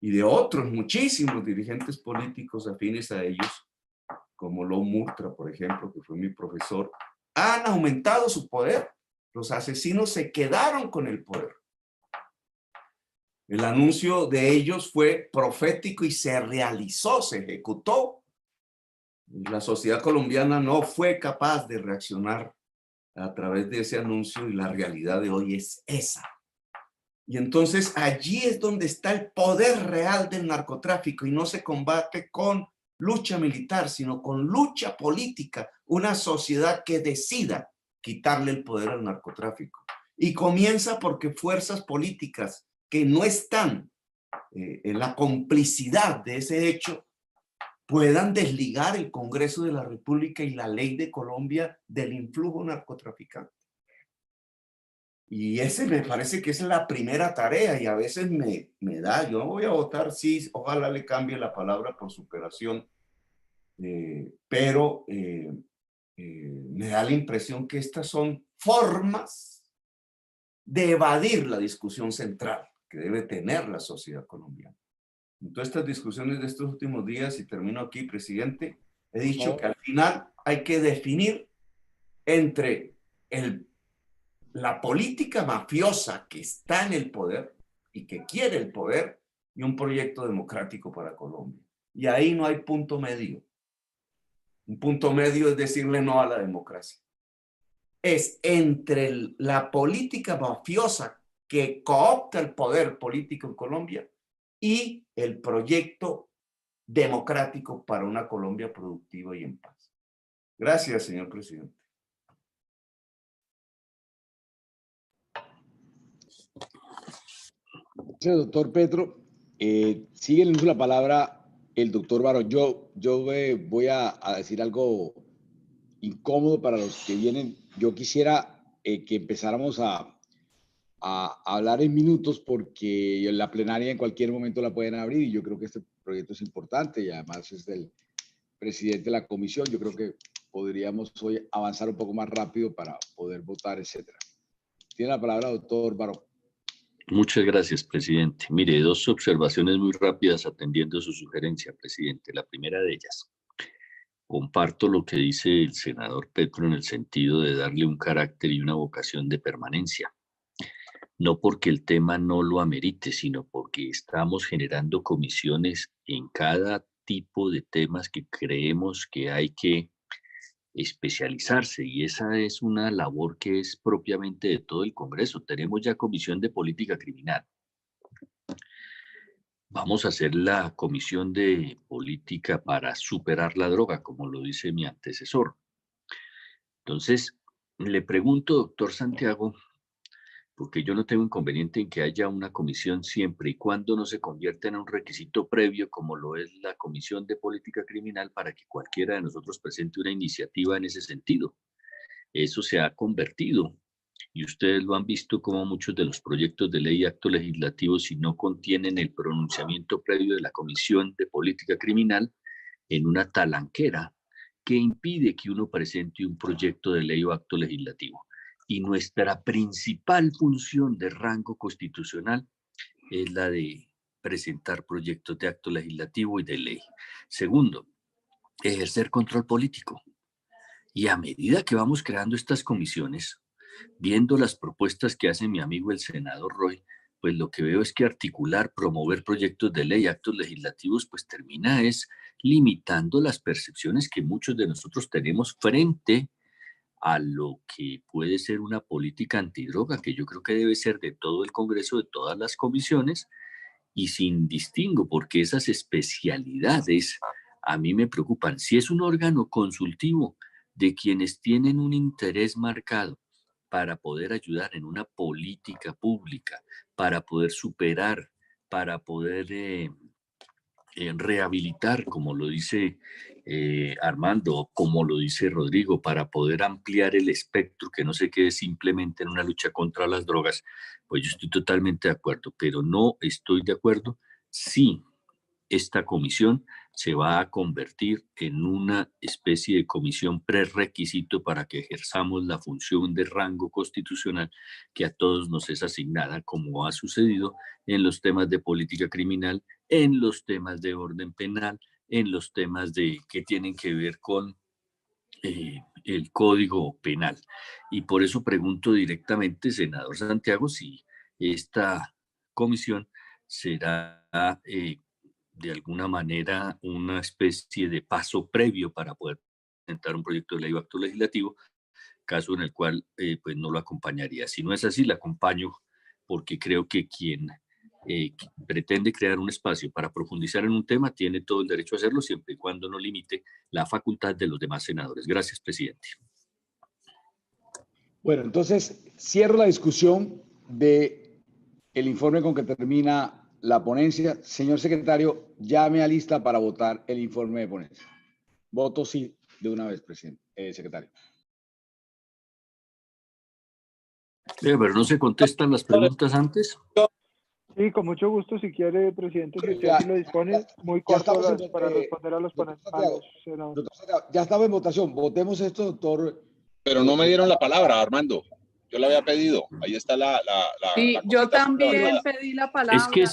y de otros muchísimos dirigentes políticos afines a ellos, como Lou Murtra, por ejemplo, que fue mi profesor, han aumentado su poder. Los asesinos se quedaron con el poder. El anuncio de ellos fue profético y se realizó, se ejecutó. La sociedad colombiana no fue capaz de reaccionar a través de ese anuncio, y la realidad de hoy es esa. Y entonces allí es donde está el poder real del narcotráfico, y no se combate con lucha militar, sino con lucha política, una sociedad que decida quitarle el poder al narcotráfico. Y comienza porque fuerzas políticas que no están en la complicidad de ese hecho puedan desligar el Congreso de la República y la ley de Colombia del influjo narcotraficante. Y ese me parece que es la primera tarea, y a veces me da, yo voy a votar sí, ojalá le cambie la palabra por superación, pero me da la impresión que estas son formas de evadir la discusión central que debe tener la sociedad colombiana. En todas estas discusiones de estos últimos días, y termino aquí, presidente, he dicho que al final hay que definir entre la política mafiosa que está en el poder y que quiere el poder, y un proyecto democrático para Colombia. Y ahí no hay punto medio. Un punto medio es decirle no a la democracia. Es entre la política mafiosa que coopta el poder político en Colombia y el proyecto democrático para una Colombia productiva y en paz. Gracias, señor presidente. Gracias, doctor Petro. Sigue el uso de la palabra el doctor Barón. Yo voy a decir algo incómodo para los que vienen. Yo quisiera que empezáramos a hablar en minutos, porque la plenaria en cualquier momento la pueden abrir y yo creo que este proyecto es importante y además es del presidente de la comisión. Yo creo que podríamos hoy avanzar un poco más rápido para poder votar, etcétera. Tiene la palabra, doctor Barón. Muchas gracias, presidente. Mire, dos observaciones muy rápidas atendiendo su sugerencia, presidente. La primera de ellas, comparto lo que dice el senador Petro en el sentido de darle un carácter y una vocación de permanencia. No porque el tema no lo amerite, sino porque estamos generando comisiones en cada tipo de temas que creemos que hay que especializarse, y esa es una labor que es propiamente de todo el Congreso. Tenemos ya comisión de política criminal. Vamos a hacer la comisión de política para superar la droga, como lo dice mi antecesor. Entonces, le pregunto, doctor Santiago, porque yo no tengo inconveniente en que haya una comisión siempre y cuando no se convierta en un requisito previo, como lo es la Comisión de Política Criminal, para que cualquiera de nosotros presente una iniciativa en ese sentido. Eso se ha convertido, y ustedes lo han visto, como muchos de los proyectos de ley y actos legislativos, si no contienen el pronunciamiento previo de la Comisión de Política Criminal, en una talanquera que impide que uno presente un proyecto de ley o acto legislativo. Y nuestra principal función de rango constitucional es la de presentar proyectos de acto legislativo y de ley. Segundo, ejercer control político. Y a medida que vamos creando estas comisiones, viendo las propuestas que hace mi amigo el senador Roy, pues lo que veo es que articular, promover proyectos de ley, actos legislativos, pues termina es limitando las percepciones que muchos de nosotros tenemos frente a lo que puede ser una política antidroga, que yo creo que debe ser de todo el Congreso, de todas las comisiones, y sin distingo, porque esas especialidades a mí me preocupan. Si es un órgano consultivo de quienes tienen un interés marcado para poder ayudar en una política pública, para poder superar, para poder rehabilitar, como lo dice Armando, como lo dice Rodrigo, para poder ampliar el espectro, que no se quede simplemente en una lucha contra las drogas, pues yo estoy totalmente de acuerdo, pero no estoy de acuerdo si esta comisión se va a convertir en una especie de comisión prerequisito para que ejerzamos la función de rango constitucional que a todos nos es asignada, como ha sucedido en los temas de política criminal, en los temas de orden penal, en los temas que tienen que ver con el Código Penal. Y por eso pregunto directamente, senador Santiago, si esta comisión será de alguna manera una especie de paso previo para poder presentar un proyecto de ley o acto legislativo, caso en el cual pues no lo acompañaría. Si no es así, la acompaño, porque creo que quien pretende crear un espacio para profundizar en un tema tiene todo el derecho a hacerlo, siempre y cuando no limite la facultad de los demás senadores. Gracias, presidente. Bueno, entonces cierro la discusión del informe con que termina la ponencia. Señor secretario, llame a lista para votar el informe de ponencia. Voto sí de una vez, presidente, secretario. Pero no se contestan las preguntas antes. Sí, con mucho gusto, si quiere, presidente, si usted así lo dispone, muy corto para responder a los ponentes. Ya estaba en votación. Votemos esto, doctor. Pero no me dieron la palabra, Armando. Yo la había pedido. Ahí está Sí, la yo también privada. pedí la palabra. Es que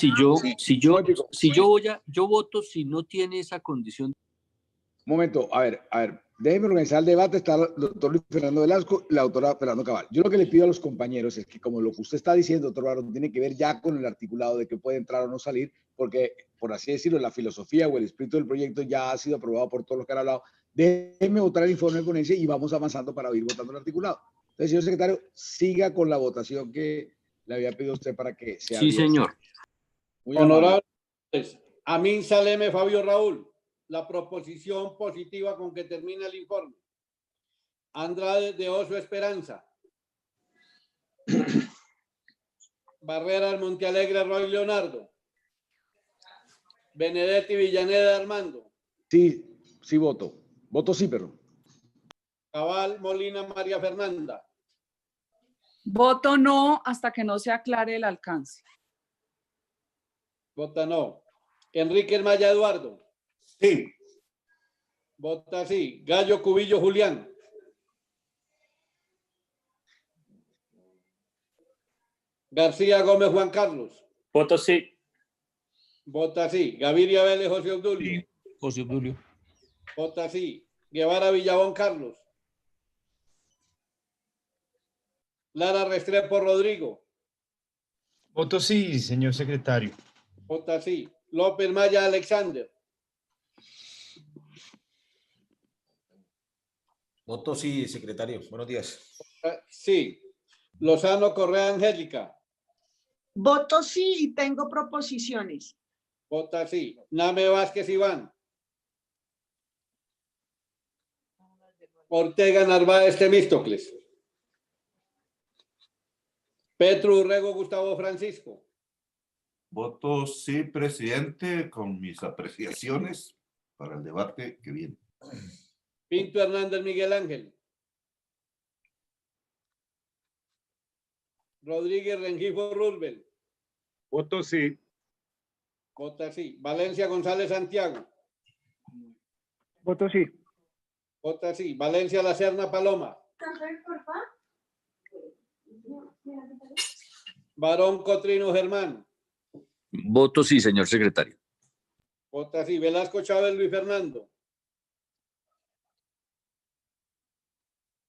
yo voto si no tiene esa condición. Un momento, a ver, déjeme organizar el debate. Está el doctor Luis Fernando Velasco y la doctora Fernando Cabal. Yo lo que le pido a los compañeros es que, como lo que usted está diciendo, doctor Barón, tiene que ver ya con el articulado de que puede entrar o no salir, porque, por así decirlo, la filosofía o el espíritu del proyecto ya ha sido aprobado por todos los que han hablado. Déjeme votar el informe de ponencia y vamos avanzando para ir votando el articulado. Entonces, señor secretario, siga con la votación que le había pedido a usted para que se Sí, señor. Honorables, Amin Saleme Fabio Raúl, la proposición positiva con que termina el informe. Andrade de Oso Esperanza. Barrera Montealegre Roy Leonardo. Benedetti Villaneda Armando. Sí, sí voto. Voto sí, perdón. Cabal Molina María Fernanda. Voto no hasta que no se aclare el alcance. Vota no. Enrique Maya Eduardo. Sí. Vota sí. Gallo Cubillo Julián. García Gómez Juan Carlos. Voto sí. Vota sí. Gaviria Vélez José Obdulio. José Obdulio. Vota sí. Guevara Villabón Carlos. Lara Restrepo Rodrigo. Voto sí, señor secretario. Vota sí. López Maya Alexander. Voto sí, secretario. Buenos días. Sí. Lozano Correa Angélica. Voto sí y tengo proposiciones. Vota sí. Name Vázquez Iván. Ortega Narváez Temístocles. Petro Urrego Gustavo Francisco. Voto sí, presidente, con mis apreciaciones para el debate que viene. Pinto Hernández Miguel Ángel. Rodríguez Rengifo Rubel. Voto sí. Vota sí. Valencia González Santiago. Voto sí. Vota sí. Valencia La Serna Paloma. Barón Cotrino Germán. Voto sí, señor secretario. Vota sí. Velasco Chávez Luis Fernando.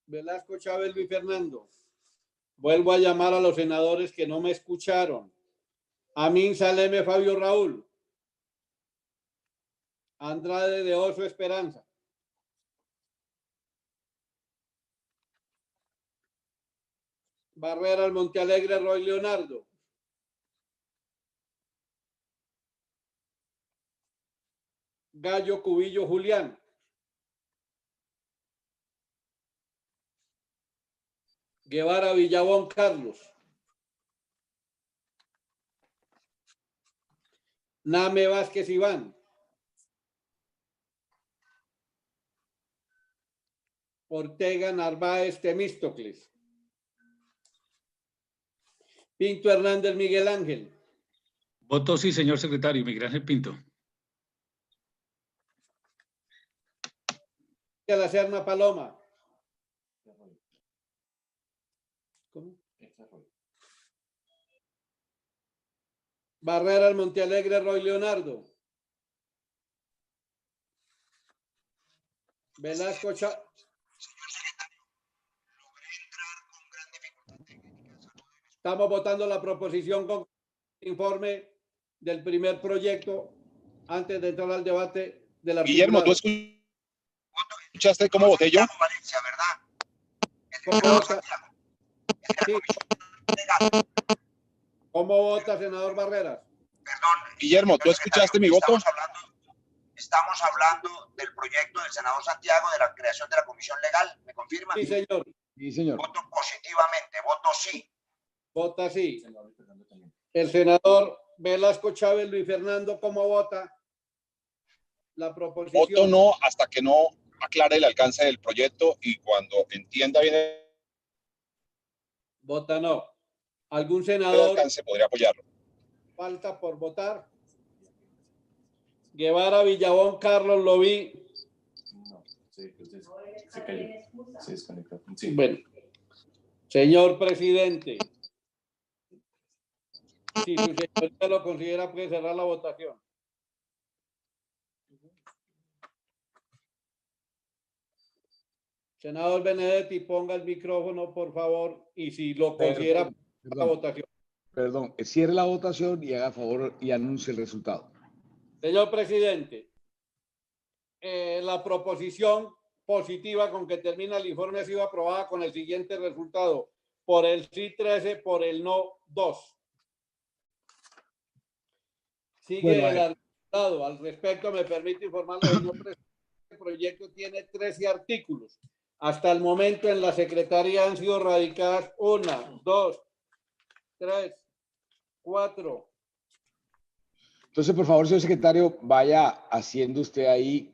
Velasco Chávez Luis Fernando. Vuelvo a llamar a los senadores que no me escucharon. Amin Saleme Fabio Raúl. Andrade de Oso Esperanza. Barrera Montealegre Roy Leonardo. Gallo Cubillo Julián. Guevara Villabón Carlos. Name Vázquez Iván. Ortega Narváez Temístocles. Pinto Hernández Miguel Ángel. Voto sí, señor secretario. Miguel Ángel Pinto. La Serna Paloma. ¿Cómo? Barrera Montealegre Roy Leonardo. Velasco Chávez. Estamos votando la proposición con informe del primer proyecto antes de entrar al debate del articulado. Guillermo, ¿tú escuchaste cómo voté yo? Valencia, ¿verdad? ¿Cómo vota? Sí. ¿Cómo vota, senador Barreras? Perdón. Guillermo, ¿tú escuchaste mi voto? Estamos hablando del proyecto del senador Santiago de la creación de la comisión legal. ¿Me confirma? Sí, señor. Sí, señor. Voto positivamente. Voto sí. Vota sí. El senador Velasco Chávez Luis Fernando, ¿cómo vota la proposición? Voto no hasta que no aclare el alcance del proyecto y cuando entienda bien el Vota no. ¿Algún senador alcance podría apoyarlo? falta por votar? Guevara Villabón Carlos, lo vi. No, se cayó. Se desconectó. Sí. Bueno, señor presidente, si su señoría lo considera, puede cerrar la votación. Senador Benedetti, ponga el micrófono, por favor, y si lo considera, la votación. Perdón, cierre la votación y haga favor y anuncie el resultado. Señor presidente, la proposición positiva con que termina el informe ha sido aprobada con el siguiente resultado. Por el sí 13, por el no 2. Sigue Bueno, el articulado. Al respecto, me permite informarle, señor presidente, que el proyecto tiene 13 artículos. Hasta el momento en la Secretaría han sido radicadas 1, 2, 3, 4. Entonces, por favor, señor secretario, vaya haciendo usted ahí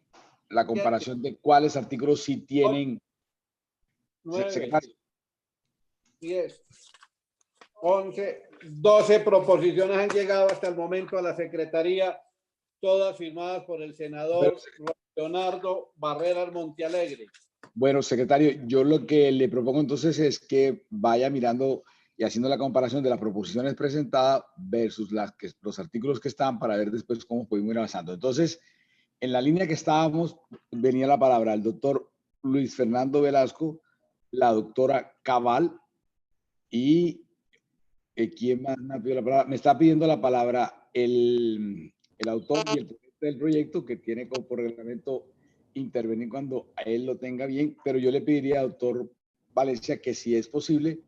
la comparación de cuáles artículos sí tienen. 9, Secretario. 10, 11, 12 proposiciones han llegado hasta el momento a la Secretaría, todas firmadas por el senador Leonardo Barreras Montealegre. Bueno, secretario, yo lo que le propongo entonces es que vaya mirando y haciendo la comparación de las proposiciones presentadas versus los artículos que están para ver después cómo podemos ir avanzando. Entonces, en la línea que estábamos, venía la palabra el doctor Luis Fernando Velasco, la doctora Cabal y ¿quién más me ha pedido la palabra? Me está pidiendo la palabra el autor y el presidente del proyecto, que tiene como por reglamento intervenir cuando a él lo tenga bien, pero yo le pediría al doctor Valencia que si es posible,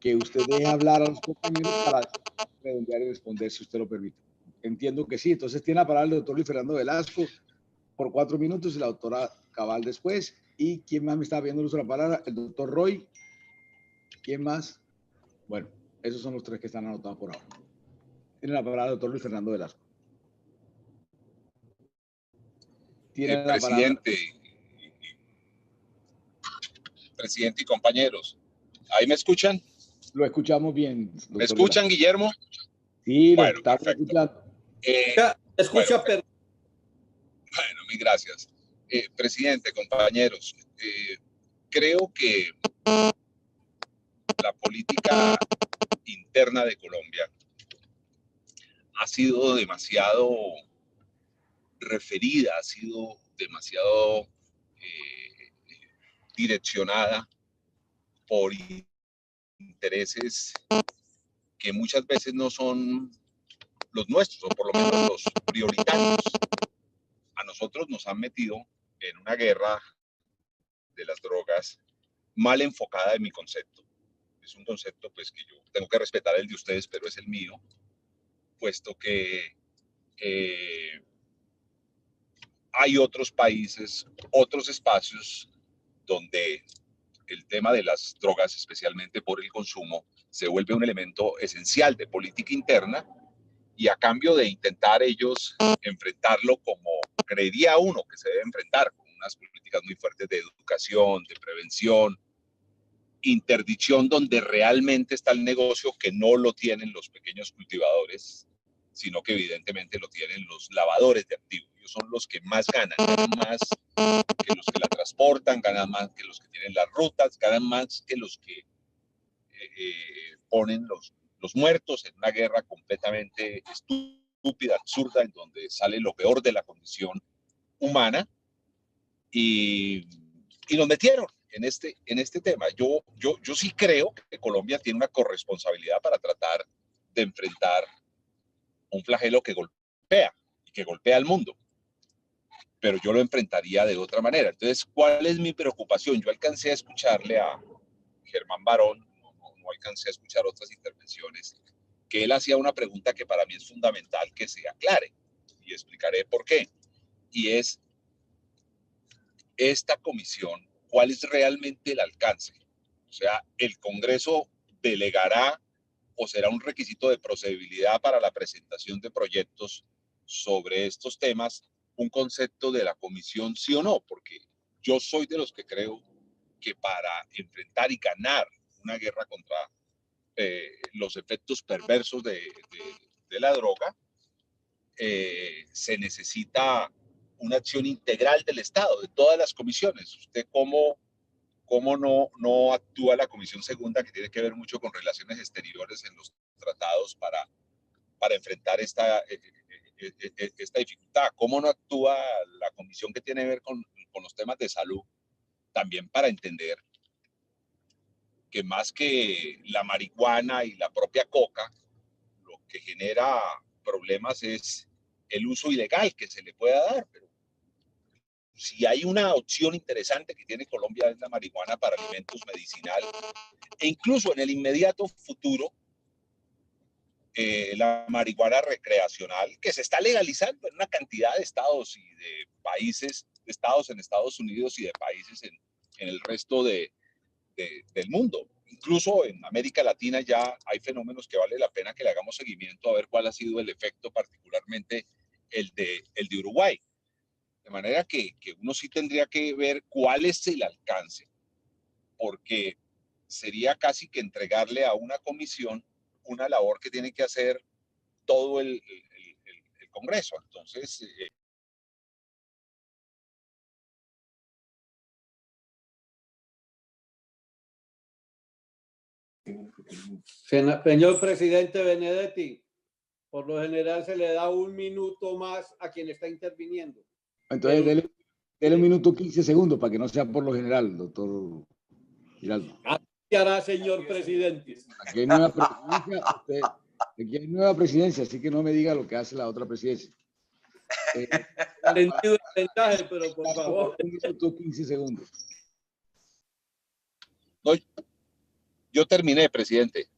que usted deje hablar a los compañeros para redondear y responder, si usted lo permite. Entiendo que sí. Entonces tiene la palabra el doctor Luis Fernando Velasco por 4 minutos y la doctora Cabal después. ¿Y quién más me está pidiendo el uso de la palabra? El doctor Roy. ¿Quién más? Bueno, esos son los 3 que están anotados por ahora. Tiene la palabra el doctor Luis Fernando Velasco. Tiene la palabra. Presidente y compañeros, ¿ahí me escuchan? Lo escuchamos bien. ¿Me escuchan, Velasco. Guillermo? Sí, lo bueno, estamos perfecto. escuchando. Escucha, bueno, mil gracias. Presidente, compañeros, creo que la política interna de Colombia ha sido demasiado referida, ha sido demasiado direccionada por intereses que muchas veces no son los nuestros, o por lo menos los prioritarios. A nosotros nos han metido en una guerra de las drogas mal enfocada en mi concepto. Es un concepto pues que yo tengo que respetar el de ustedes, pero es el mío, puesto que hay otros países, otros espacios donde el tema de las drogas, especialmente por el consumo, se vuelve un elemento esencial de política interna, y a cambio de intentar ellos enfrentarlo como creería uno que se debe enfrentar, con unas políticas muy fuertes de educación, de prevención, interdicción, donde realmente está el negocio, que no lo tienen los pequeños cultivadores, sino que evidentemente lo tienen los lavadores de activos. Ellos son los que más ganan más que los que la transportan, ganan más que los que tienen las rutas, ganan más que los que ponen los muertos en una guerra completamente estúpida, absurda, en donde sale lo peor de la condición humana, y nos metieron en este tema. Yo sí creo que Colombia tiene una corresponsabilidad para tratar de enfrentar un flagelo que golpea y que golpea al mundo, pero yo lo enfrentaría de otra manera. Entonces, ¿cuál es mi preocupación? Yo alcancé a escucharle a Germán Barón, no alcancé a escuchar otras intervenciones, que él hacía una pregunta que para mí es fundamental que se aclare, y explicaré por qué. Y es, esta comisión, ¿cuál es realmente el alcance? O sea, ¿el Congreso delegará o será un requisito de procedibilidad para la presentación de proyectos sobre estos temas un concepto de la comisión, sí o no? Porque yo soy de los que creo que para enfrentar y ganar una guerra contra los efectos perversos de la droga, se necesita una acción integral del Estado, de todas las comisiones. ¿Usted cómo no actúa la Comisión Segunda, que tiene que ver mucho con relaciones exteriores en los tratados, para enfrentar esta dificultad? ¿Cómo no actúa la comisión que tiene que ver con los temas de salud, también para entender que más que la marihuana y la propia coca, lo que genera problemas es el uso ilegal que se le pueda dar? Pero si hay una opción interesante que tiene Colombia, es la marihuana para alimentos medicinales, e incluso en el inmediato futuro la marihuana recreacional, que se está legalizando en una cantidad de estados y de países, de estados en Estados Unidos y de países en el resto del mundo. Incluso en América Latina ya hay fenómenos que vale la pena que le hagamos seguimiento a ver cuál ha sido el efecto, particularmente el de Uruguay. De manera que uno sí tendría que ver cuál es el alcance, porque sería casi que entregarle a una comisión una labor que tiene que hacer todo el Congreso. Entonces, señor presidente Benedetti, por lo general se le da 1 minuto más a quien está interviniendo. Entonces, dele 1 minuto 15 segundos para que no sea por lo general, doctor Giraldo. ¿Qué hará, señor presidente? Aquí hay nueva presidencia, aquí hay nueva presidencia, así que no me diga lo que hace la otra presidencia. Entendido el mensaje, pero por favor. 1 minuto 15 segundos. No, yo terminé, presidente.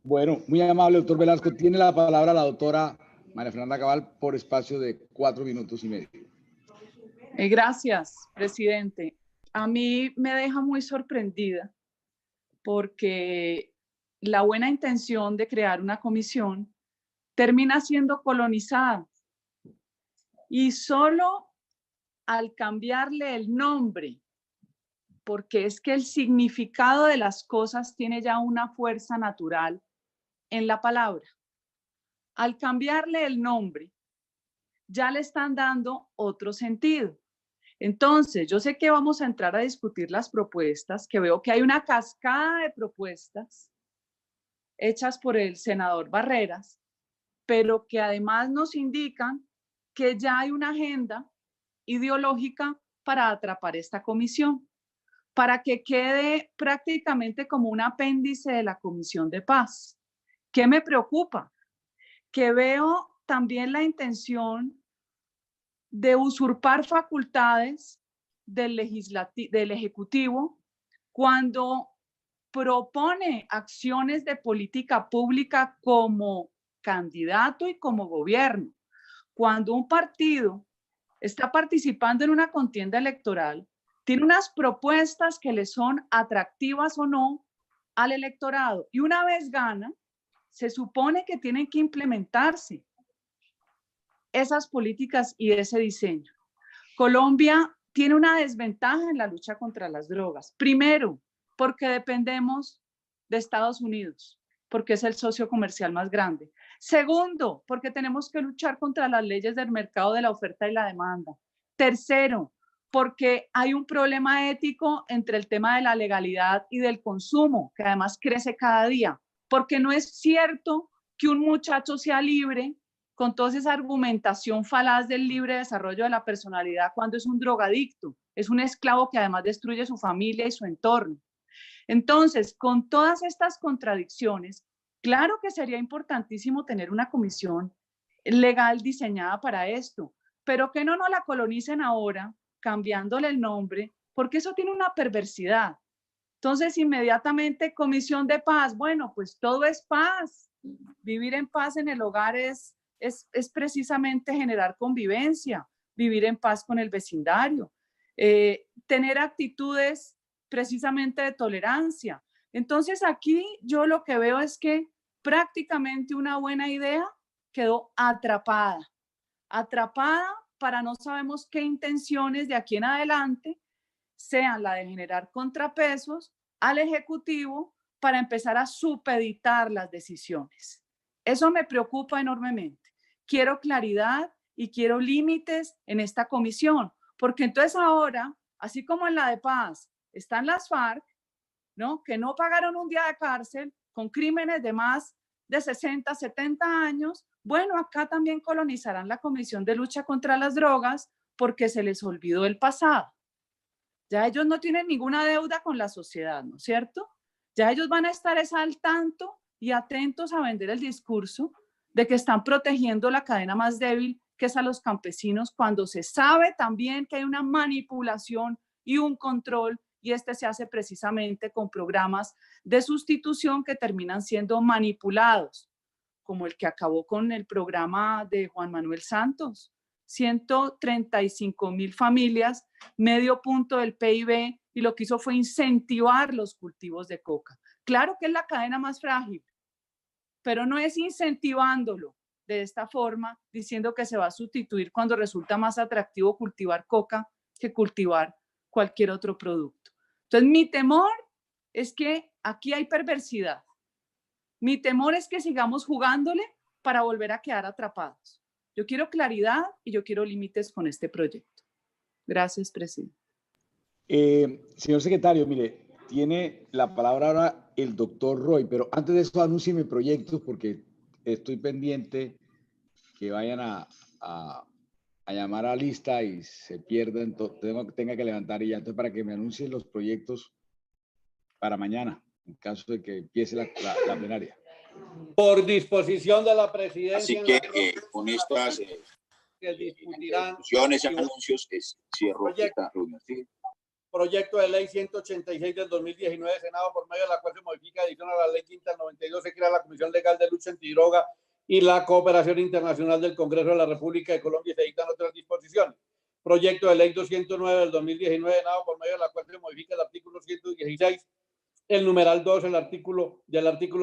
Bueno, muy amable, doctor Velasco. Tiene la palabra la doctora María Fernanda Cabal por espacio de 4 minutos y medio. Gracias, presidente. A mí me deja muy sorprendida porque la buena intención de crear una comisión termina siendo colonizada y solo al cambiarle el nombre, porque es que el significado de las cosas tiene ya una fuerza natural en la palabra. Al cambiarle el nombre, ya le están dando otro sentido. Entonces, yo sé que vamos a entrar a discutir las propuestas, que veo que hay una cascada de propuestas hechas por el senador Barreras, pero que además nos indican que ya hay una agenda ideológica para atrapar esta comisión, para que quede prácticamente como un apéndice de la Comisión de Paz. ¿Qué me preocupa? Que veo también la intención de usurpar facultades del Ejecutivo cuando propone acciones de política pública como candidato y como gobierno. Cuando un partido está participando en una contienda electoral, tiene unas propuestas que le son atractivas o no al electorado y una vez gana, se supone que tienen que implementarse esas políticas y ese diseño. Colombia tiene una desventaja en la lucha contra las drogas. Primero, porque dependemos de Estados Unidos, porque es el socio comercial más grande. Segundo, porque tenemos que luchar contra las leyes del mercado de la oferta y la demanda. Tercero, porque hay un problema ético entre el tema de la legalidad y del consumo, que además crece cada día, porque no es cierto que un muchacho sea libre con toda esa argumentación falaz del libre desarrollo de la personalidad cuando es un drogadicto, es un esclavo que además destruye su familia y su entorno. Entonces, con todas estas contradicciones, claro que sería importantísimo tener una comisión legal diseñada para esto, pero que no nos la colonicen ahora, cambiándole el nombre, porque eso tiene una perversidad. Entonces, inmediatamente, Comisión de Paz, bueno, pues todo es paz. Vivir en paz en el hogar es precisamente generar convivencia, vivir en paz con el vecindario, tener actitudes precisamente de tolerancia. Entonces aquí yo lo que veo es que prácticamente una buena idea quedó atrapada para no sabemos qué intenciones de aquí en adelante sean la de generar contrapesos al Ejecutivo para empezar a supeditar las decisiones. Eso me preocupa enormemente. Quiero claridad y quiero límites en esta comisión, porque entonces ahora, así como en la de Paz, están las FARC, ¿no? Que no pagaron un día de cárcel con crímenes de más de 60, 70 años. Bueno, acá también colonizarán la Comisión de Lucha contra las Drogas porque se les olvidó el pasado. Ya ellos no tienen ninguna deuda con la sociedad, ¿no es cierto? Ya ellos van a estar al tanto y atentos a vender el discurso de que están protegiendo la cadena más débil, que es a los campesinos, cuando se sabe también que hay una manipulación y un control y este se hace precisamente con programas de sustitución que terminan siendo manipulados, como el que acabó con el programa de Juan Manuel Santos. 135.000 familias, medio punto del PIB, y lo que hizo fue incentivar los cultivos de coca. Claro que es la cadena más frágil, pero no es incentivándolo de esta forma, diciendo que se va a sustituir cuando resulta más atractivo cultivar coca que cultivar cualquier otro producto. Entonces, mi temor es que aquí hay perversidad. Mi temor es que sigamos jugándole para volver a quedar atrapados. Yo quiero claridad y yo quiero límites con este proyecto. Gracias, presidente. Señor secretario, mire, tiene la palabra ahora el doctor Roy, pero antes de eso anúncieme proyectos porque estoy pendiente que vayan a llamar a lista y se pierdan, tenga que levantar y ya, entonces para que me anuncien los proyectos para mañana, en caso de que empiece la plenaria. Por disposición de la presidencia. Así que con estas discusiones y anuncios cierro esta reunión. ¿Sí? Proyecto de ley 186 del 2019, Senado, por medio de la cual se modifica adición a la ley quinta del 92, se crea la Comisión Legal de Lucha Antidroga y la Cooperación Internacional del Congreso de la República de Colombia y se dictan otras disposiciones. Proyecto de ley 209 del 2019, Senado, por medio de la cual se modifica el artículo 116, el numeral 2 del artículo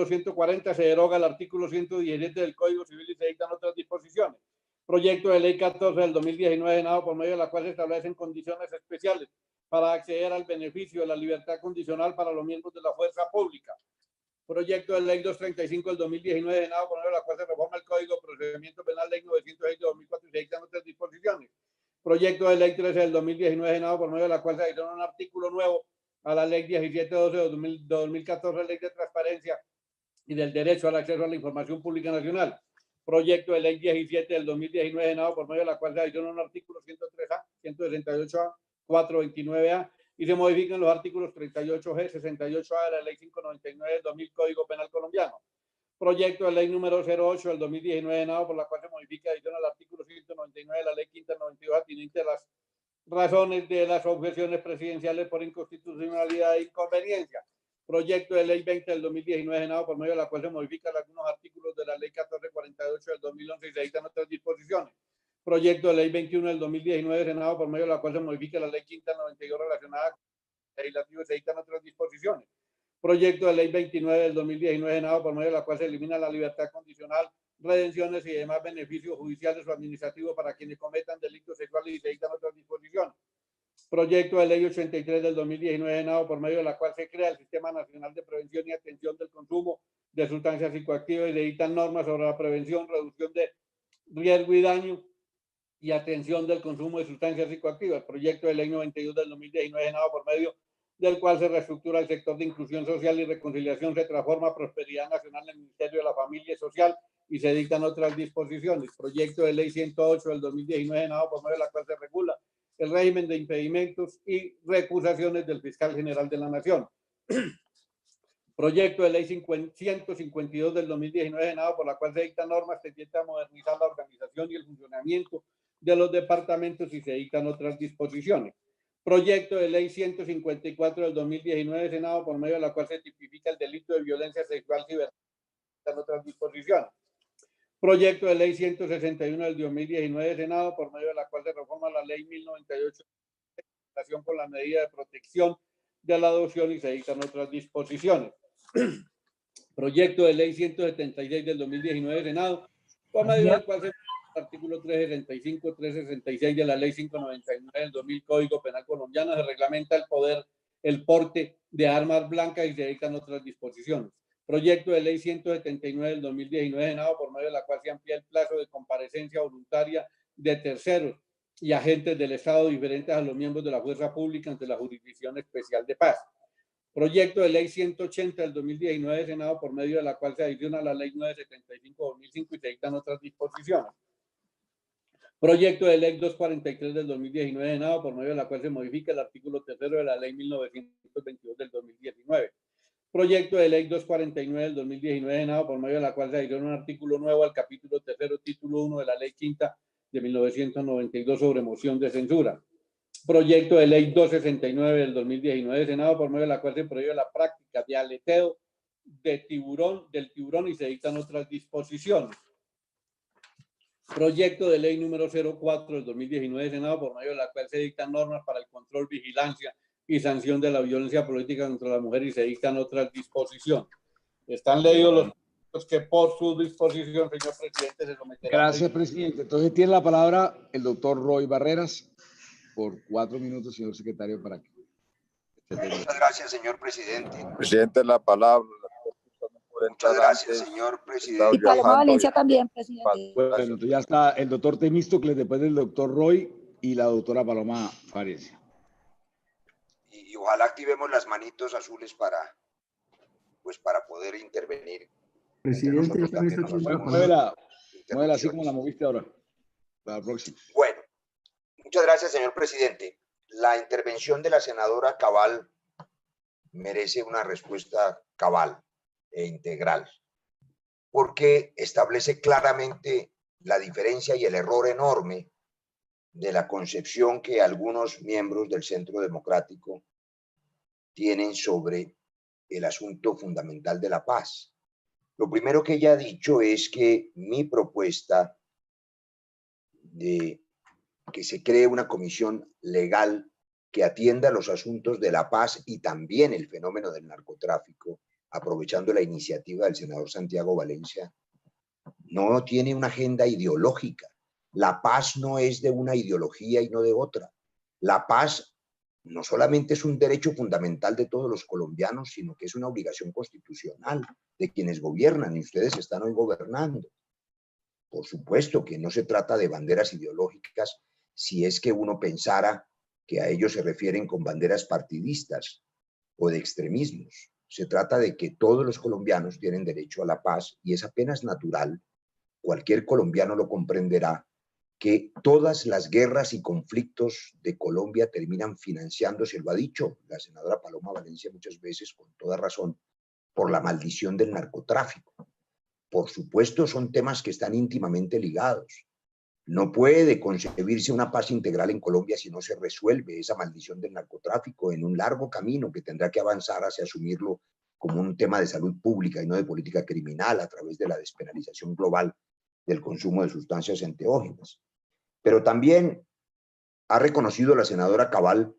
140, se deroga el artículo 117 del Código Civil y se dictan otras disposiciones. Proyecto de ley 14 del 2019, Senado, por medio de la cual se establecen condiciones especiales para acceder al beneficio de la libertad condicional para los miembros de la fuerza pública. Proyecto de ley 235 del 2019, Senado, por medio de la cual se reforma el Código de Procedimiento Penal, ley 906 de 2004 y se dictan otras disposiciones. Proyecto de ley 13 del 2019, Senado, por medio de la cual se adiciona un artículo nuevo a la ley 1712 de 2014, ley de transparencia y del derecho al acceso a la información pública nacional. Proyecto de ley 17 del 2019, Senado, por medio de la cual se adiciona un artículo 103A, 168A, 429A y se modifican los artículos 38G, 68A de la ley 599 del 2000 Código Penal colombiano. Proyecto de ley número 08 del 2019, Senado, por la cual se modifica y adiciona el artículo 199 de la ley quinta del 92 atinente a las razones de las objeciones presidenciales por inconstitucionalidad e inconveniencia. Proyecto de ley 20 del 2019, Senado, por medio de la cual se modifican algunos artículos de la ley 1448 del 2011 y se dictan otras disposiciones. Proyecto de ley 21 del 2019, Senado, por medio de la cual se modifica la ley quinta 92 relacionada con el legislativo y se dictan otras disposiciones. Proyecto de ley 29 del 2019, Senado, por medio de la cual se elimina la libertad condicional, redenciones y demás beneficios judiciales o administrativos para quienes cometan delitos sexuales y se dictan otras disposiciones. Proyecto de ley 83 del 2019, Senado, por medio de la cual se crea el Sistema Nacional de Prevención y Atención del Consumo de Sustancias Psicoactivas y se dictan normas sobre la prevención, reducción de riesgo y daño y atención del consumo de sustancias psicoactivas. Proyecto de ley 92 del 2019, Senado, por medio del cual se reestructura el sector de inclusión social y reconciliación, se transforma Prosperidad Nacional en el Ministerio de la Familia y Social y se dictan otras disposiciones. Proyecto de ley 108 del 2019, Senado, por medio de la cual se regula el régimen de impedimentos y recusaciones del fiscal general de la Nación. Proyecto de ley 152 del 2019, Senado, por la cual se dictan normas que tienden a modernizar la organización y el funcionamiento de los departamentos y se dictan otras disposiciones. Proyecto de ley 154 del 2019, Senado, por medio de la cual se tipifica el delito de violencia sexual y otras disposiciones. Proyecto de ley 161 del 2019, Senado, por medio de la cual se reforma la ley 1098 en relación con la medida de protección de la adopción y se dictan otras disposiciones. Proyecto de ley 176 del 2019, Senado, por medio del cual se artículo 365, 366 de la ley 599 del 2000 Código Penal colombiano se reglamenta el porte de armas blancas y se dictan otras disposiciones. Proyecto de ley 179 del 2019, Senado, por medio de la cual se amplía el plazo de comparecencia voluntaria de terceros y agentes del Estado diferentes a los miembros de la fuerza pública ante la Jurisdicción Especial de Paz. Proyecto de ley 180 del 2019, Senado, por medio de la cual se adiciona a la ley 975-2005 y se dictan otras disposiciones. Proyecto de ley 243 del 2019, Senado, por medio de la cual se modifica el artículo 3 de la ley 1922 del 2019. Proyecto de ley 249 del 2019, Senado, por medio de la cual se adiciona un artículo nuevo al capítulo 3, título 1 de la ley quinta de 1992 sobre moción de censura. Proyecto de ley 269 del 2019 del Senado, por medio de la cual se prohíbe la práctica de aleteo del tiburón y se dictan otras disposiciones. Proyecto de ley número 04 del 2019 del Senado, por medio de la cual se dictan normas para el control, vigilancia y sanción de la violencia política contra la mujer y se dictan otras disposiciones. Están leídos los que por su disposición, señor presidente, se someterán. Gracias, presidente. Entonces tiene la palabra el doctor Roy Barreras por 4 minutos, señor secretario, para que... Muchas gracias, señor presidente. Presidente, la palabra. Muchas gracias, señor presidente. Y Paloma Valencia también, presidente. Bueno, entonces ya está el doctor Temístocles, después del doctor Roy y la doctora Paloma Valencia. Y ojalá activemos las manitos azules para poder intervenir. Presidente, muévela así como la moviste ahora. Para la próxima. Bueno, muchas gracias, señor presidente. La intervención de la senadora Cabal merece una respuesta cabal e integral, porque establece claramente la diferencia y el error enorme de la concepción que algunos miembros del Centro Democrático tienen sobre el asunto fundamental de la paz. Lo primero que ella ha dicho es que mi propuesta de que se cree una comisión legal que atienda los asuntos de la paz y también el fenómeno del narcotráfico, aprovechando la iniciativa del senador Santiago Valencia, no tiene una agenda ideológica. La paz no es de una ideología y no de otra. La paz no solamente es un derecho fundamental de todos los colombianos, sino que es una obligación constitucional de quienes gobiernan, y ustedes están hoy gobernando. Por supuesto que no se trata de banderas ideológicas, si es que uno pensara que a ellos se refieren con banderas partidistas o de extremismos. Se trata de que todos los colombianos tienen derecho a la paz y es apenas natural, cualquier colombiano lo comprenderá, que todas las guerras y conflictos de Colombia terminan financiándose, lo ha dicho la senadora Paloma Valencia muchas veces, con toda razón, por la maldición del narcotráfico. Por supuesto, son temas que están íntimamente ligados. No puede concebirse una paz integral en Colombia si no se resuelve esa maldición del narcotráfico en un largo camino que tendrá que avanzar hacia asumirlo como un tema de salud pública y no de política criminal a través de la despenalización global del consumo de sustancias enteógenas. Pero también ha reconocido la senadora Cabal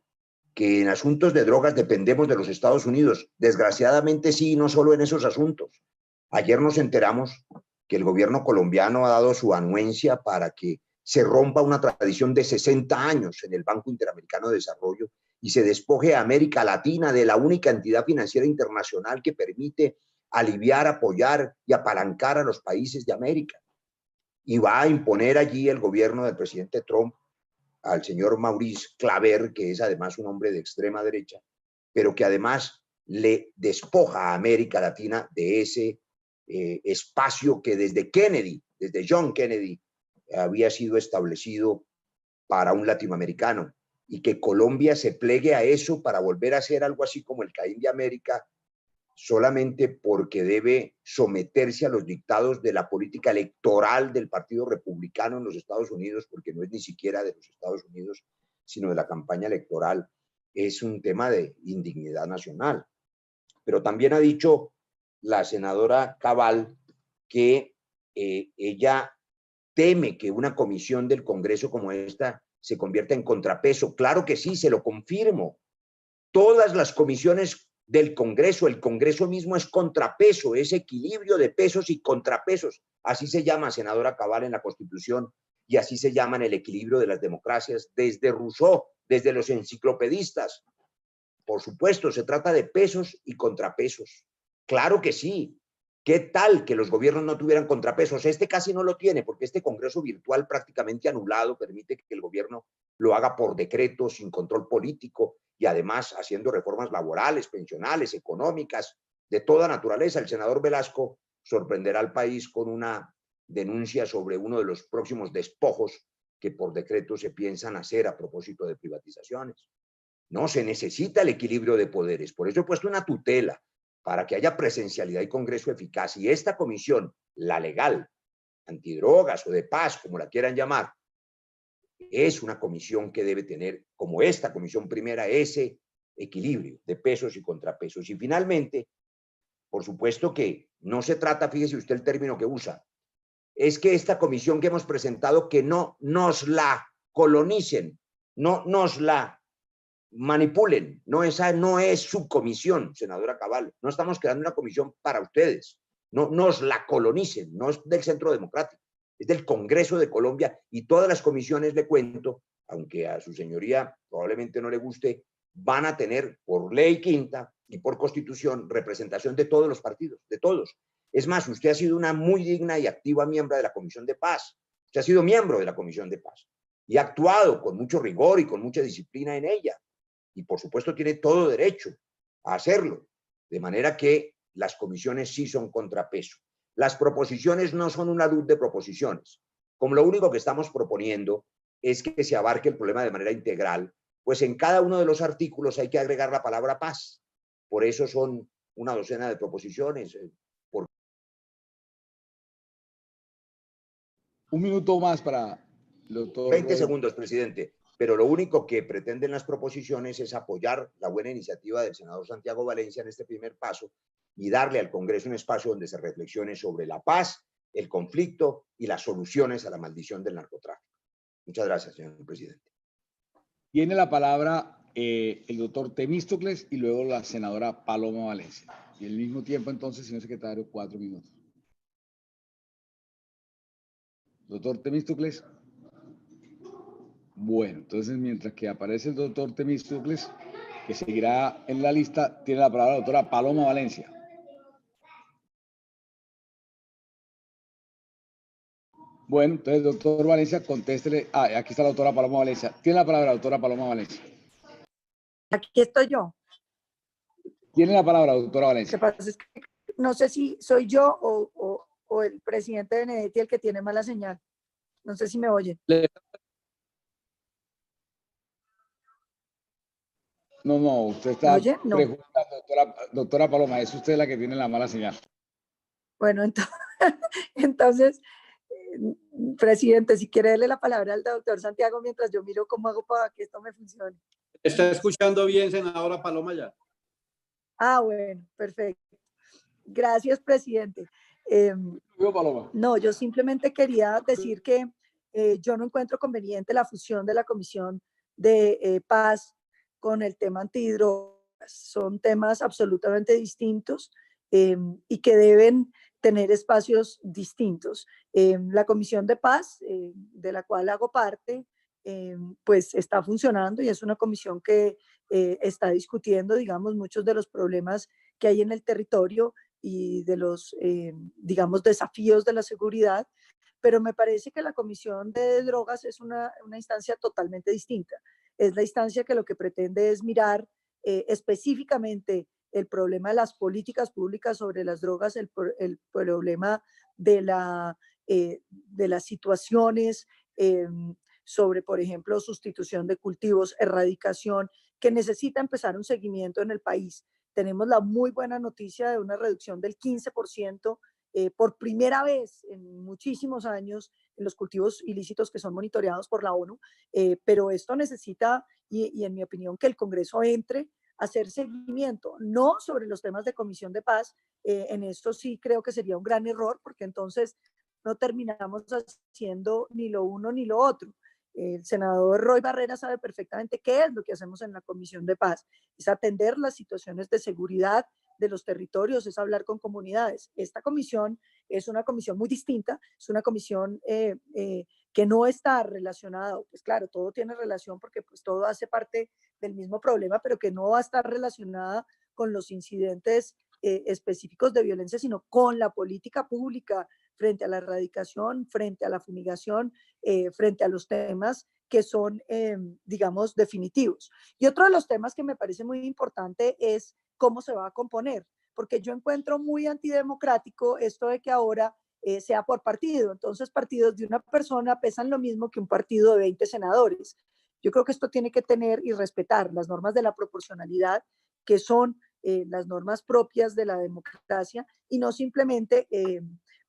que en asuntos de drogas dependemos de los Estados Unidos. Desgraciadamente sí, no solo en esos asuntos. Ayer nos enteramos que el gobierno colombiano ha dado su anuencia para que se rompa una tradición de 60 años en el Banco Interamericano de Desarrollo y se despoje a América Latina de la única entidad financiera internacional que permite aliviar, apoyar y apalancar a los países de América. Y va a imponer allí el gobierno del presidente Trump al señor Maurice Claver, que es además un hombre de extrema derecha, pero que además le despoja a América Latina de ese espacio que desde John Kennedy, había sido establecido para un latinoamericano, y que Colombia se plegue a eso para volver a ser algo así como el Caín de América, solamente porque debe someterse a los dictados de la política electoral del Partido Republicano en los Estados Unidos, porque no es ni siquiera de los Estados Unidos, sino de la campaña electoral. Es un tema de indignidad nacional. Pero también ha dicho la senadora Cabal que ella teme que una comisión del Congreso como esta se convierta en contrapeso. Claro que sí, se lo confirmo. Todas las comisiones del Congreso, el Congreso mismo es contrapeso, es equilibrio de pesos y contrapesos. Así se llama, senadora Cabal, en la Constitución, y así se llama en el equilibrio de las democracias desde Rousseau, desde los enciclopedistas. Por supuesto, se trata de pesos y contrapesos. Claro que sí. ¿Qué tal que los gobiernos no tuvieran contrapesos? Este casi no lo tiene, porque este Congreso virtual prácticamente anulado permite que el gobierno lo haga por decreto, sin control político, y además haciendo reformas laborales, pensionales, económicas, de toda naturaleza. El senador Velasco sorprenderá al país con una denuncia sobre uno de los próximos despojos que por decreto se piensan hacer a propósito de privatizaciones. No, se necesita el equilibrio de poderes. Por eso he puesto una tutela para que haya presencialidad y Congreso eficaz. Y esta comisión, la legal, antidrogas o de paz, como la quieran llamar, es una comisión que debe tener, como esta comisión primera, ese equilibrio de pesos y contrapesos. Y finalmente, por supuesto que no se trata, fíjese usted el término que usa, es que esta comisión que hemos presentado, que no nos la colonicen, no nos la manipulen, no, esa no es su comisión, senadora Cabal, no estamos creando una comisión para ustedes, no nos la colonicen, no es del Centro Democrático, es del Congreso de Colombia, y todas las comisiones, le cuento, aunque a su señoría probablemente no le guste, van a tener por ley quinta y por constitución representación de todos los partidos, de todos. Es más, usted ha sido una muy digna y activa miembro de la Comisión de Paz, usted ha sido miembro de la Comisión de Paz y ha actuado con mucho rigor y con mucha disciplina en ella, y por supuesto tiene todo derecho a hacerlo, de manera que las comisiones sí son contrapeso. Las proposiciones no son una luz de proposiciones, como lo único que estamos proponiendo es que se abarque el problema de manera integral, pues en cada uno de los artículos hay que agregar la palabra paz. Por eso son una docena de proposiciones. Un minuto más para el doctor. 20 segundos, presidente. Pero lo único que pretenden las proposiciones es apoyar la buena iniciativa del senador Santiago Valencia en este primer paso y darle al Congreso un espacio donde se reflexione sobre la paz, el conflicto y las soluciones a la maldición del narcotráfico. Muchas gracias, señor presidente. Tiene la palabra el doctor Temístocles y luego la senadora Paloma Valencia. Y al mismo tiempo, entonces, señor secretario, 4 minutos. Doctor Temístocles. Bueno, entonces, mientras que aparece el doctor Temístocles, que seguirá en la lista, tiene la palabra la doctora Paloma Valencia. Bueno, entonces, doctor Valencia, contéstele. Ah, aquí está la doctora Paloma Valencia. Tiene la palabra la doctora Paloma Valencia. Aquí estoy yo. Tiene la palabra, doctora Valencia. Lo que pasa es que no sé si soy yo o el presidente Benedetti el que tiene mala señal. No sé si me oye. No, usted está ¿Oye? No. Doctora Paloma, es usted la que tiene la mala señal. Bueno, entonces, presidente, si quiere darle la palabra al doctor Santiago mientras yo miro cómo hago para que esto me funcione. ¿Está escuchando bien, senadora Paloma, ya? Ah, bueno, perfecto. Gracias, presidente. No, yo simplemente quería decir que yo no encuentro conveniente la fusión de la Comisión de Paz con el tema antidrogas. Son temas absolutamente distintos y que deben tener espacios distintos. La Comisión de Paz, de la cual hago parte, pues está funcionando y es una comisión que está discutiendo, digamos, muchos de los problemas que hay en el territorio y de los, digamos, desafíos de la seguridad, pero me parece que la Comisión de Drogas es una instancia totalmente distinta. Es la instancia que lo que pretende es mirar específicamente el problema de las políticas públicas sobre las drogas, el problema de las situaciones sobre, por ejemplo, sustitución de cultivos, erradicación, que necesita empezar un seguimiento en el país. Tenemos la muy buena noticia de una reducción del 15% por primera vez en muchísimos años en los cultivos ilícitos que son monitoreados por la ONU, pero esto necesita, y en mi opinión, que el Congreso entre a hacer seguimiento, no sobre los temas de Comisión de Paz. En esto sí creo que sería un gran error, porque entonces no terminamos haciendo ni lo uno ni lo otro. El senador Roy Barrera sabe perfectamente qué es lo que hacemos en la Comisión de Paz, es atender las situaciones de seguridad de los territorios, es hablar con comunidades. Esta comisión es una comisión muy distinta, es una comisión que no está relacionada, pues claro, todo tiene relación porque pues todo hace parte del mismo problema, pero que no va a estar relacionada con los incidentes específicos de violencia, sino con la política pública frente a la erradicación, frente a la fumigación, frente a los temas que son, digamos, definitivos. Y otro de los temas que me parece muy importante es cómo se va a componer, porque yo encuentro muy antidemocrático esto de que ahora sea por partido. Entonces, partidos de una persona pesan lo mismo que un partido de 20 senadores. Yo creo que esto tiene que tener y respetar las normas de la proporcionalidad, que son las normas propias de la democracia, y no simplemente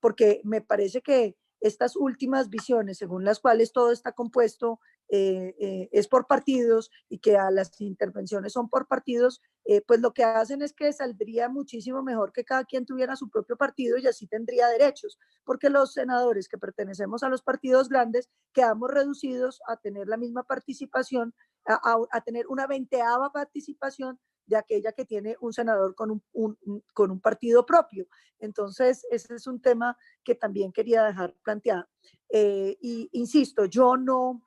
porque me parece que estas últimas visiones según las cuales todo está compuesto es por partidos y que a las intervenciones son por partidos, pues lo que hacen es que saldría muchísimo mejor que cada quien tuviera su propio partido y así tendría derechos, porque los senadores que pertenecemos a los partidos grandes quedamos reducidos a tener la misma participación, a tener una 20ª participación de aquella que tiene un senador con un partido propio. Entonces, ese es un tema que también quería dejar planteado. Y insisto, yo no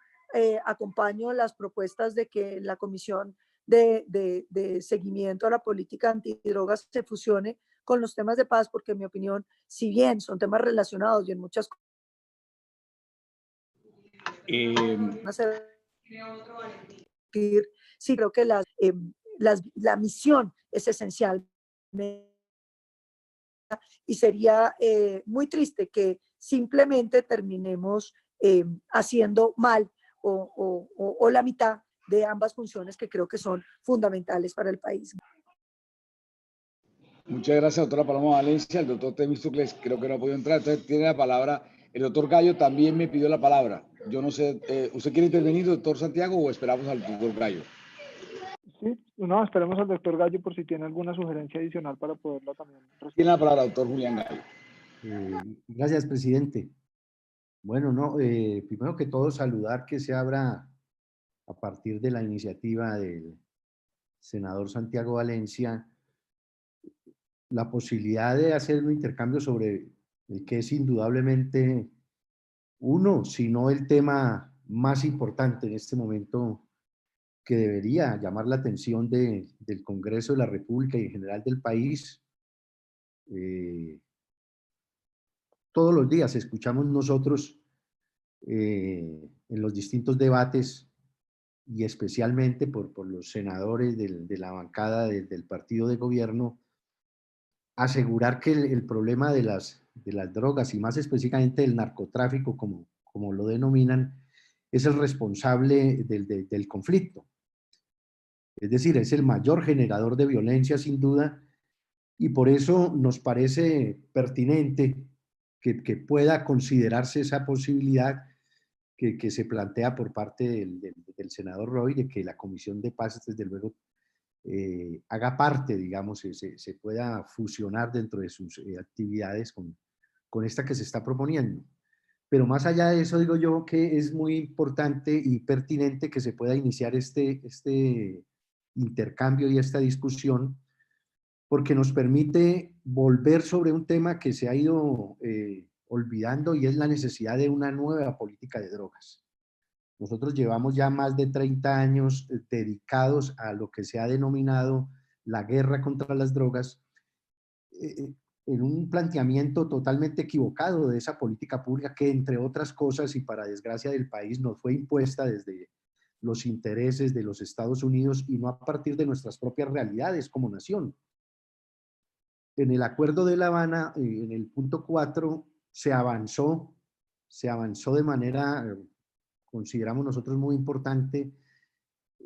acompaño las propuestas de que la Comisión de Seguimiento a la Política Antidrogas se fusione con los temas de paz, porque en mi opinión, si bien son temas relacionados y en muchas cosas, sí creo que la misión es esencial y sería muy triste que simplemente terminemos haciendo mal o la mitad de ambas funciones que creo que son fundamentales para el país. Muchas gracias, doctora Paloma Valencia. El doctor Temístocles creo que no ha podido entrar, entonces tiene la palabra. El doctor Gallo también me pidió la palabra. Yo no sé, ¿usted quiere intervenir, doctor Santiago, o esperamos al doctor Gallo? Sí, no, esperemos al doctor Gallo por si tiene alguna sugerencia adicional para poderla también responder. Tiene la palabra, doctor Julián Gallo. Gracias, presidente. Bueno, primero que todo saludar que se abra a partir de la iniciativa del senador Santiago Valencia la posibilidad de hacer un intercambio sobre el que es indudablemente uno, si no el tema más importante en este momento que debería llamar la atención del Congreso de la República y en general del país. Todos los días escuchamos nosotros en los distintos debates y especialmente por los senadores de la bancada del partido de gobierno asegurar que el problema de las drogas y más específicamente del narcotráfico, como lo denominan, es el responsable del conflicto. Es decir, es el mayor generador de violencia sin duda y por eso nos parece pertinente que pueda considerarse esa posibilidad que se plantea por parte del senador Roy de que la Comisión de Paz, desde luego, haga parte, digamos, se pueda fusionar dentro de sus actividades con esta que se está proponiendo. Pero más allá de eso, digo yo que es muy importante y pertinente que se pueda iniciar este intercambio y esta discusión, porque nos permite volver sobre un tema que se ha ido olvidando y es la necesidad de una nueva política de drogas. Nosotros llevamos ya más de 30 años dedicados a lo que se ha denominado la guerra contra las drogas, en un planteamiento totalmente equivocado de esa política pública que, entre otras cosas, y para desgracia del país, nos fue impuesta desde los intereses de los Estados Unidos y no a partir de nuestras propias realidades como nación. En el Acuerdo de La Habana, en el punto 4, se avanzó de manera, consideramos nosotros, muy importante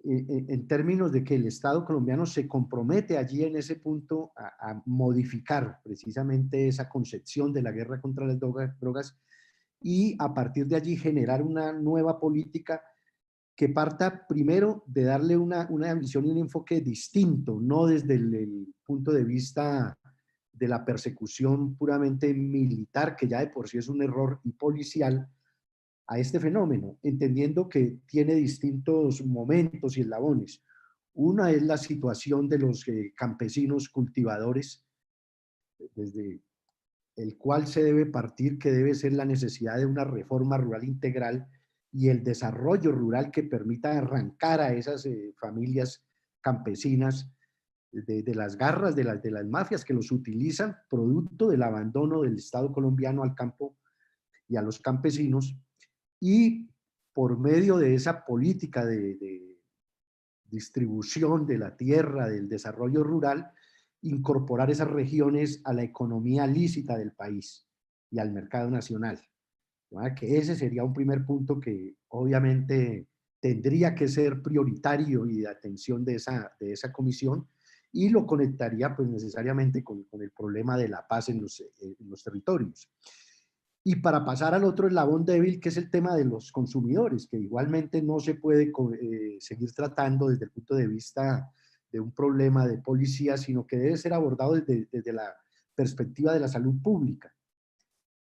en términos de que el Estado colombiano se compromete allí en ese punto a modificar precisamente esa concepción de la guerra contra las drogas y a partir de allí generar una nueva política que parta primero de darle una visión y un enfoque distinto, no desde el punto de vista de la persecución puramente militar, que ya de por sí es un error, y policial, a este fenómeno, entendiendo que tiene distintos momentos y eslabones. Una es la situación de los campesinos cultivadores, desde el cual se debe partir, que debe ser la necesidad de una reforma rural integral y el desarrollo rural que permita arrancar a esas familias campesinas de las garras de las mafias que los utilizan, producto del abandono del Estado colombiano al campo y a los campesinos, y por medio de esa política de distribución de la tierra, del desarrollo rural, incorporar esas regiones a la economía lícita del país y al mercado nacional. ¿Verdad? Que ese sería un primer punto que obviamente tendría que ser prioritario y de atención de esa comisión, y lo conectaría pues necesariamente con el problema de la paz en los territorios. Y para pasar al otro eslabón débil, que es el tema de los consumidores, que igualmente no se puede seguir tratando desde el punto de vista de un problema de policía, sino que debe ser abordado desde la perspectiva de la salud pública.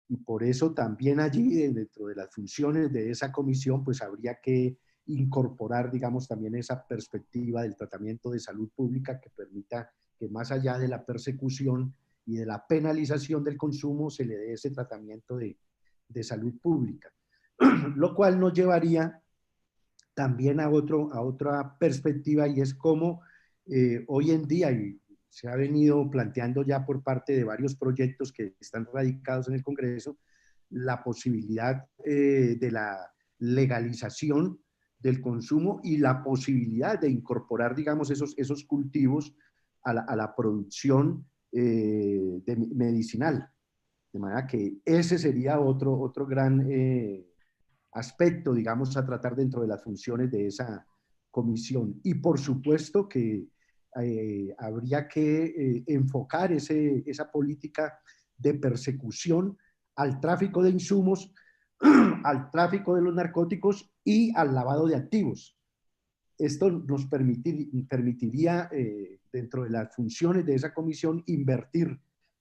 Y por eso también allí, dentro de las funciones de esa comisión, pues habría que incorporar, digamos, también esa perspectiva del tratamiento de salud pública que permita que más allá de la persecución y de la penalización del consumo se le dé ese tratamiento de salud pública. Lo cual nos llevaría también a otra perspectiva, y es cómo hoy en día, y se ha venido planteando ya por parte de varios proyectos que están radicados en el Congreso, la posibilidad de la legalización del consumo y la posibilidad de incorporar, digamos, esos cultivos a la producción medicinal. De manera que ese sería otro gran aspecto, digamos, a tratar dentro de las funciones de esa comisión. Y por supuesto que habría que enfocar esa política de persecución al tráfico de insumos, al tráfico de los narcóticos y al lavado de activos. Esto nos permitiría, dentro de las funciones de esa comisión, invertir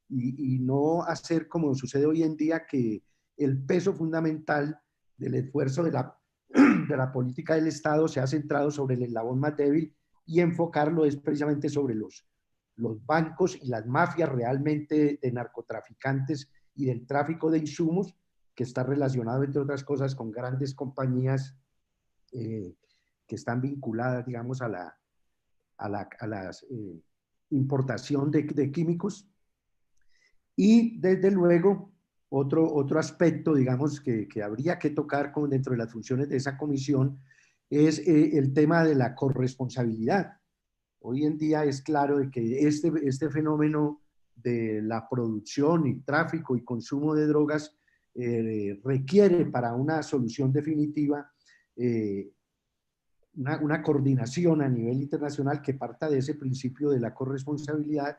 y no hacer como sucede hoy en día, que el peso fundamental del esfuerzo de la política del Estado se ha centrado sobre el eslabón más débil, y enfocarlo es precisamente sobre los bancos y las mafias realmente de narcotraficantes y del tráfico de insumos, que está relacionado, entre otras cosas, con grandes compañías que están vinculadas, digamos, a la importación de químicos. Y desde luego, otro aspecto, digamos, que habría que tocar dentro de las funciones de esa comisión es el tema de la corresponsabilidad. Hoy en día es claro de que este fenómeno de la producción y tráfico y consumo de drogas requiere, para una solución definitiva, una coordinación a nivel internacional que parta de ese principio de la corresponsabilidad,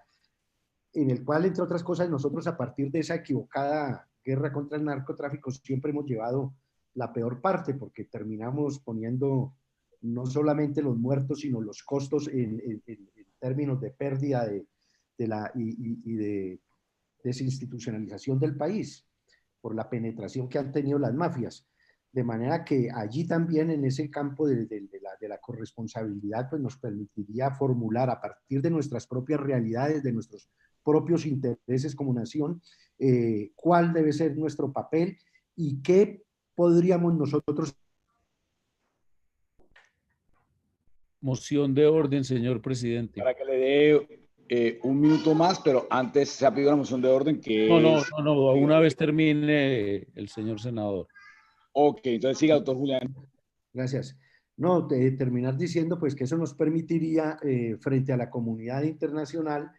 en el cual, entre otras cosas, nosotros, a partir de esa equivocada guerra contra el narcotráfico, siempre hemos llevado la peor parte, porque terminamos poniendo no solamente los muertos, sino los costos en términos de pérdida y de desinstitucionalización del país, por la penetración que han tenido las mafias. De manera que allí también, en ese campo de la corresponsabilidad, pues nos permitiría formular, a partir de nuestras propias realidades, de nuestros propios intereses como nación, cuál debe ser nuestro papel y qué podríamos nosotros. Moción de orden, señor presidente. Para que le dé un minuto más, pero antes se ha pedido una moción de orden que No, una vez termine el señor senador. Ok, entonces siga, doctor Julián. Gracias. No, terminar diciendo pues que eso nos permitiría, frente a la comunidad internacional,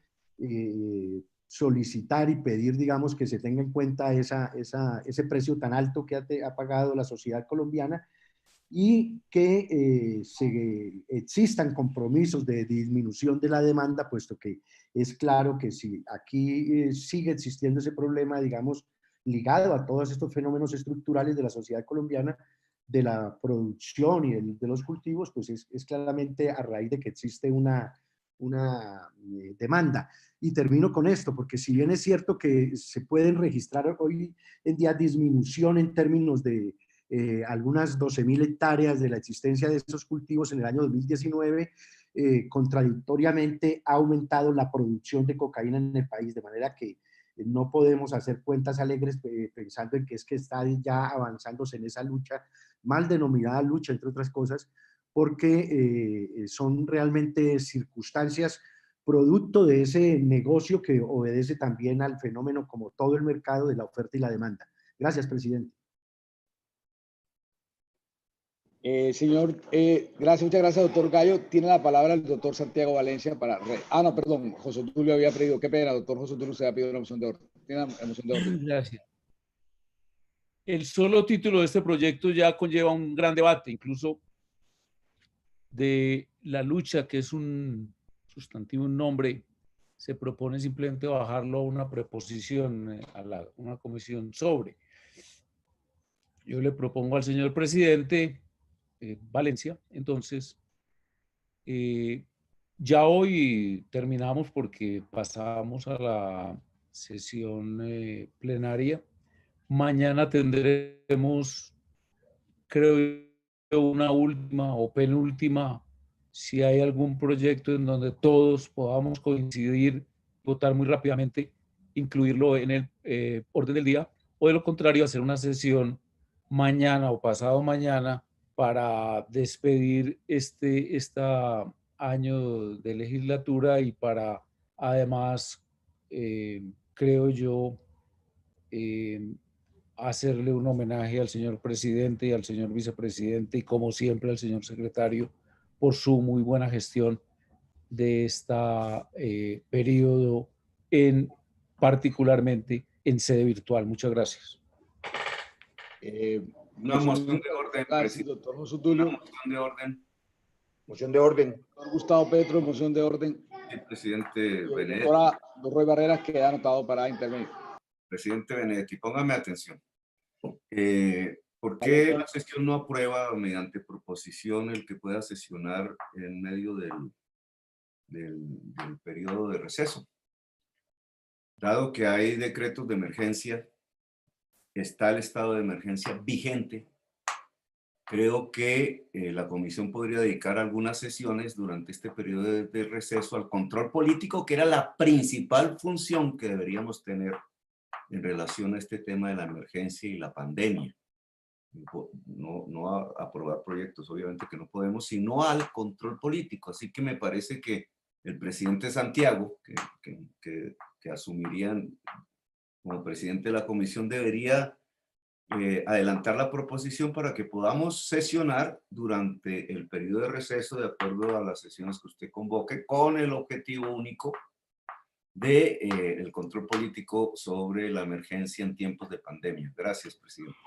solicitar y pedir, digamos, que se tenga en cuenta ese precio tan alto que ha pagado la sociedad colombiana, y que existan compromisos de disminución de la demanda, puesto que es claro que si aquí sigue existiendo ese problema, digamos, ligado a todos estos fenómenos estructurales de la sociedad colombiana, de la producción y de los cultivos, pues es claramente a raíz de que existe una demanda. Y termino con esto, porque si bien es cierto que se pueden registrar hoy en día disminución en términos de algunas 12.000 hectáreas de la existencia de estos cultivos en el año 2019, contradictoriamente ha aumentado la producción de cocaína en el país, de manera que no podemos hacer cuentas alegres pensando en que es que está ya avanzándose en esa lucha, mal denominada lucha, entre otras cosas, porque son realmente circunstancias producto de ese negocio que obedece también al fenómeno, como todo el mercado, de la oferta y la demanda. Gracias, presidente. Señor, muchas gracias, doctor Gallo. Tiene la palabra el doctor Santiago Valencia para... no, perdón, José Tulio había pedido. Qué pena, doctor José Tulio, usted ha pedido una moción de orden. Tiene la moción de orden. Gracias. El solo título de este proyecto ya conlleva un gran debate, incluso de la lucha, que es un sustantivo, un nombre. Se propone simplemente bajarlo a una preposición, una comisión sobre. yo le propongo al señor presidente Valencia, entonces, ya hoy terminamos porque pasamos a la sesión plenaria. Mañana tendremos, creo, una última o penúltima, si hay algún proyecto en donde todos podamos coincidir, votar muy rápidamente, incluirlo en el orden del día, o de lo contrario, hacer una sesión mañana o pasado mañana para despedir este año de legislatura y para, además, creo yo, hacerle un homenaje al señor presidente y al señor vicepresidente y, como siempre, al señor secretario por su muy buena gestión de este periodo, particularmente en sede virtual. Muchas gracias. Una moción de orden, presidente. Doctor José Tulio. Una moción de orden. Moción de orden. Doctor Gustavo Petro, moción de orden. El presidente Benedetti. Doctora Roy Barreras, que ha anotado para intervenir. Presidente Benedetti, póngame atención. ¿Por qué la sesión no aprueba mediante proposición el que pueda sesionar en medio del periodo de receso? Dado que hay decretos de emergencia, está el estado de emergencia vigente, creo que la comisión podría dedicar algunas sesiones durante este periodo de receso al control político, que era la principal función que deberíamos tener en relación a este tema de la emergencia y la pandemia. No a aprobar proyectos, obviamente que no podemos, sino al control político. Así que me parece que el presidente Santiago, que asumirían como presidente de la comisión, debería adelantar la proposición para que podamos sesionar durante el periodo de receso de acuerdo a las sesiones que usted convoque, con el objetivo único de el control político sobre la emergencia en tiempos de pandemia. Gracias, presidente.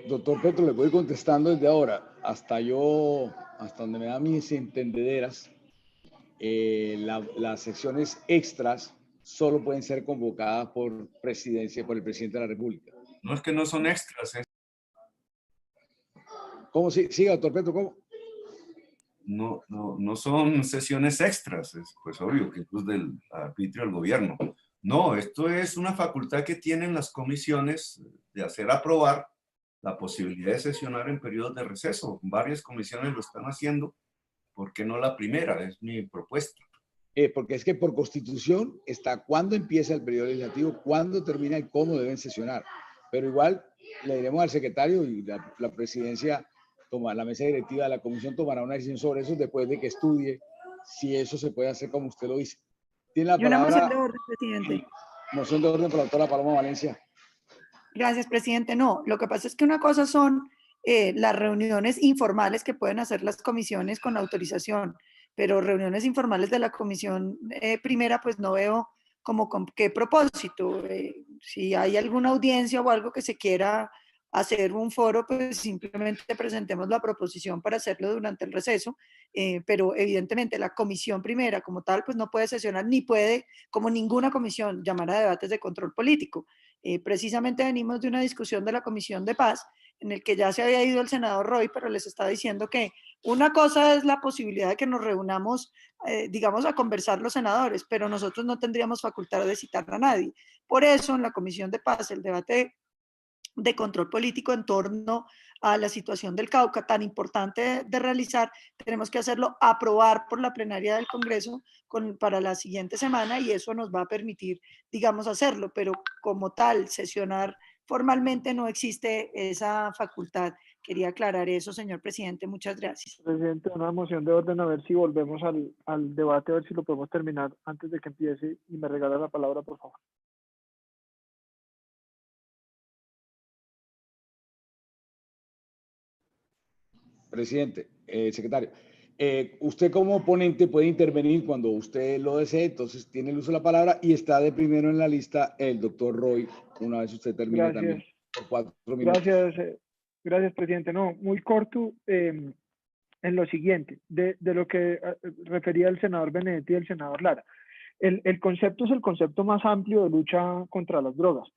Doctor Petro, le voy contestando desde ahora. Hasta donde me da mis entendederas, las secciones extras solo pueden ser convocadas por presidencia, por el presidente de la República. No, es que no son extras. ¿Cómo? Siga, doctor Petro, ¿cómo? No son sesiones extras, es pues obvio que incluso del arbitrio del gobierno. No, esto es una facultad que tienen las comisiones de hacer aprobar la posibilidad de sesionar en periodos de receso. Varias comisiones lo están haciendo. ¿Por qué no la primera? Es mi propuesta. Porque es que por constitución está cuándo empieza el periodo legislativo, cuándo termina y cómo deben sesionar. Pero igual le diremos al secretario y la presidencia, la mesa directiva de la comisión tomará una decisión sobre eso después de que estudie si eso se puede hacer como usted lo dice. Tiene la palabra. Una moción de orden, presidente. Moción de orden por la doctora Paloma Valencia. Gracias, presidente. No, lo que pasa es que una cosa son las reuniones informales que pueden hacer las comisiones con autorización, pero reuniones informales de la comisión primera, pues no veo como con qué propósito. Si hay alguna audiencia o algo que se quiera hacer un foro, pues simplemente presentemos la proposición para hacerlo durante el receso, pero evidentemente la comisión primera como tal, pues no puede sesionar ni puede, como ninguna comisión, llamar a debates de control político. Precisamente venimos de una discusión de la Comisión de Paz, en el que ya se había ido el senador Roy, pero les está diciendo que una cosa es la posibilidad de que nos reunamos, digamos, a conversar los senadores, pero nosotros no tendríamos facultad de citar a nadie. Por eso, en la Comisión de Paz, el debate de control político en torno a la situación del Cauca, tan importante de realizar, tenemos que hacerlo, aprobar por la plenaria del Congreso para la siguiente semana, y eso nos va a permitir, digamos, hacerlo, pero como tal, sesionar formalmente no existe esa facultad. Quería aclarar eso, señor presidente. Muchas gracias. Presidente, una moción de orden, a ver si volvemos al debate, a ver si lo podemos terminar antes de que empiece, y me regala la palabra, por favor. Presidente, secretario, usted como ponente puede intervenir cuando usted lo desee, entonces tiene el uso de la palabra, y está de primero en la lista el doctor Roy, una vez usted termine también, por 4 minutos. Gracias, presidente. No, muy corto en lo siguiente, de lo que refería el senador Benedetti y el senador Lara. El concepto es el concepto más amplio de lucha contra las drogas,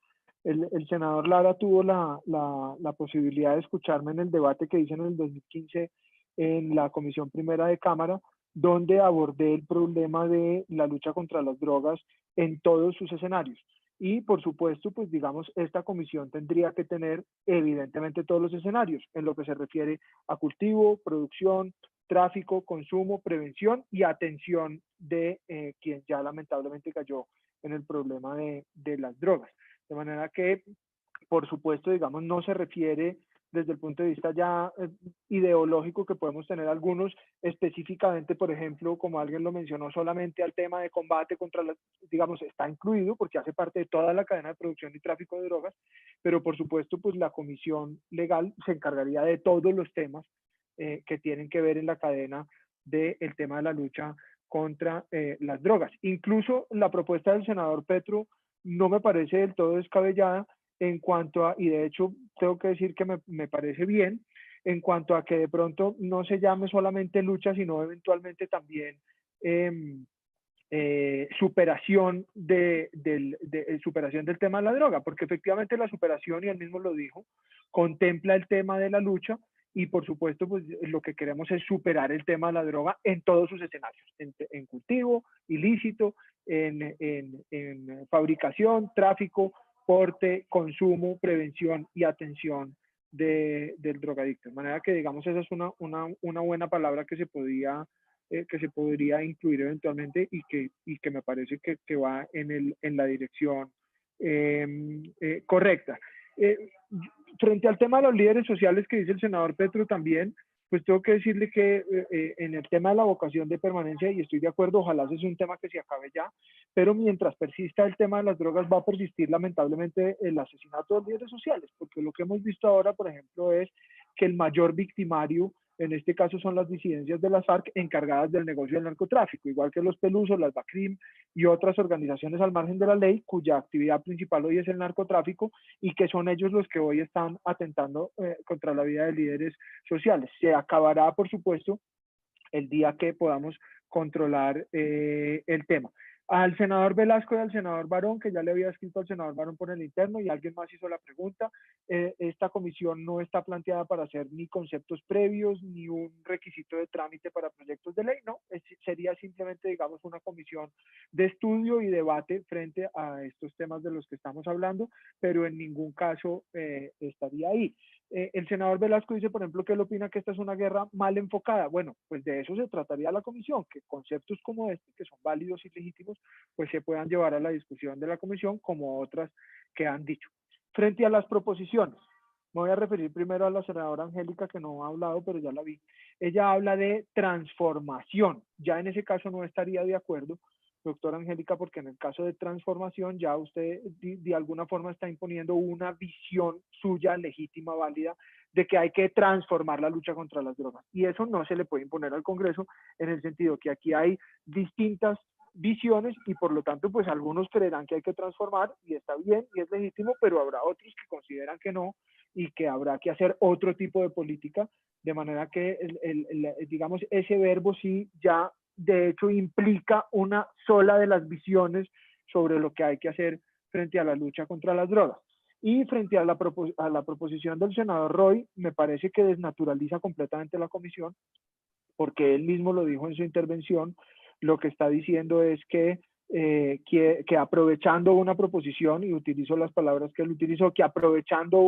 el senador Lara tuvo la posibilidad de escucharme en el debate que hice en el 2015 en la Comisión Primera de Cámara, donde abordé el problema de la lucha contra las drogas en todos sus escenarios. Y por supuesto, pues digamos, esta comisión tendría que tener evidentemente todos los escenarios en lo que se refiere a cultivo, producción, tráfico, consumo, prevención y atención de quien ya lamentablemente cayó en el problema de las drogas. De manera que, por supuesto, digamos, no se refiere desde el punto de vista ya ideológico que podemos tener algunos, específicamente, por ejemplo, como alguien lo mencionó, solamente al tema de combate contra las, digamos, está incluido porque hace parte de toda la cadena de producción y tráfico de drogas, pero por supuesto, pues la comisión legal se encargaría de todos los temas que tienen que ver en la cadena del tema de la lucha contra las drogas. Incluso la propuesta del senador Petro no me parece del todo descabellada en cuanto a, y de hecho tengo que decir que me parece bien, en cuanto a que de pronto no se llame solamente lucha, sino eventualmente también superación superación del tema de la droga, porque efectivamente la superación, y él mismo lo dijo, contempla el tema de la lucha, y por supuesto pues lo que queremos es superar el tema de la droga en todos sus escenarios, en cultivo, ilícito, en fabricación, tráfico, porte, consumo, prevención y atención del drogadicto. De manera que digamos esa es una buena palabra que se podría incluir eventualmente y que me parece que va en la dirección correcta. Frente al tema de los líderes sociales que dice el senador Petro también, pues tengo que decirle que en el tema de la vocación de permanencia, y estoy de acuerdo, ojalá ese es un tema que se acabe ya, pero mientras persista el tema de las drogas va a persistir lamentablemente el asesinato de los líderes sociales, porque lo que hemos visto ahora, por ejemplo, es que el mayor victimario en este caso son las disidencias de las FARC encargadas del negocio del narcotráfico, igual que los Pelusos, las BACRIM y otras organizaciones al margen de la ley, cuya actividad principal hoy es el narcotráfico y que son ellos los que hoy están atentando contra la vida de líderes sociales. Se acabará, por supuesto, el día que podamos controlar el tema. Al senador Velasco y al senador Barón, que ya le había escrito al senador Barón por el interno y alguien más hizo la pregunta, esta comisión no está planteada para hacer ni conceptos previos ni un requisito de trámite para proyectos de ley, no, sería simplemente, digamos, una comisión de estudio y debate frente a estos temas de los que estamos hablando, pero en ningún caso estaría ahí. El senador Velasco dice, por ejemplo, que él opina que esta es una guerra mal enfocada. Bueno, pues de eso se trataría la comisión, que conceptos como este, que son válidos y legítimos, pues se puedan llevar a la discusión de la comisión como otras que han dicho. Frente a las proposiciones, me voy a referir primero a la senadora Angélica, que no ha hablado, pero ya la vi. Ella habla de transformación. Ya en ese caso no estaría de acuerdo, doctora Angélica, porque en el caso de transformación ya usted de alguna forma está imponiendo una visión suya, legítima, válida, de que hay que transformar la lucha contra las drogas. Y eso no se le puede imponer al Congreso en el sentido que aquí hay distintas visiones y por lo tanto pues algunos creerán que hay que transformar y está bien y es legítimo, pero habrá otros que consideran que no y que habrá que hacer otro tipo de política, de manera que digamos ese verbo sí ya de hecho implica una sola de las visiones sobre lo que hay que hacer frente a la lucha contra las drogas. Y frente a la proposición del senador Roy, me parece que desnaturaliza completamente la comisión, porque él mismo lo dijo en su intervención, lo que está diciendo es que aprovechando una proposición, y utilizo las palabras que él utilizó, que aprovechando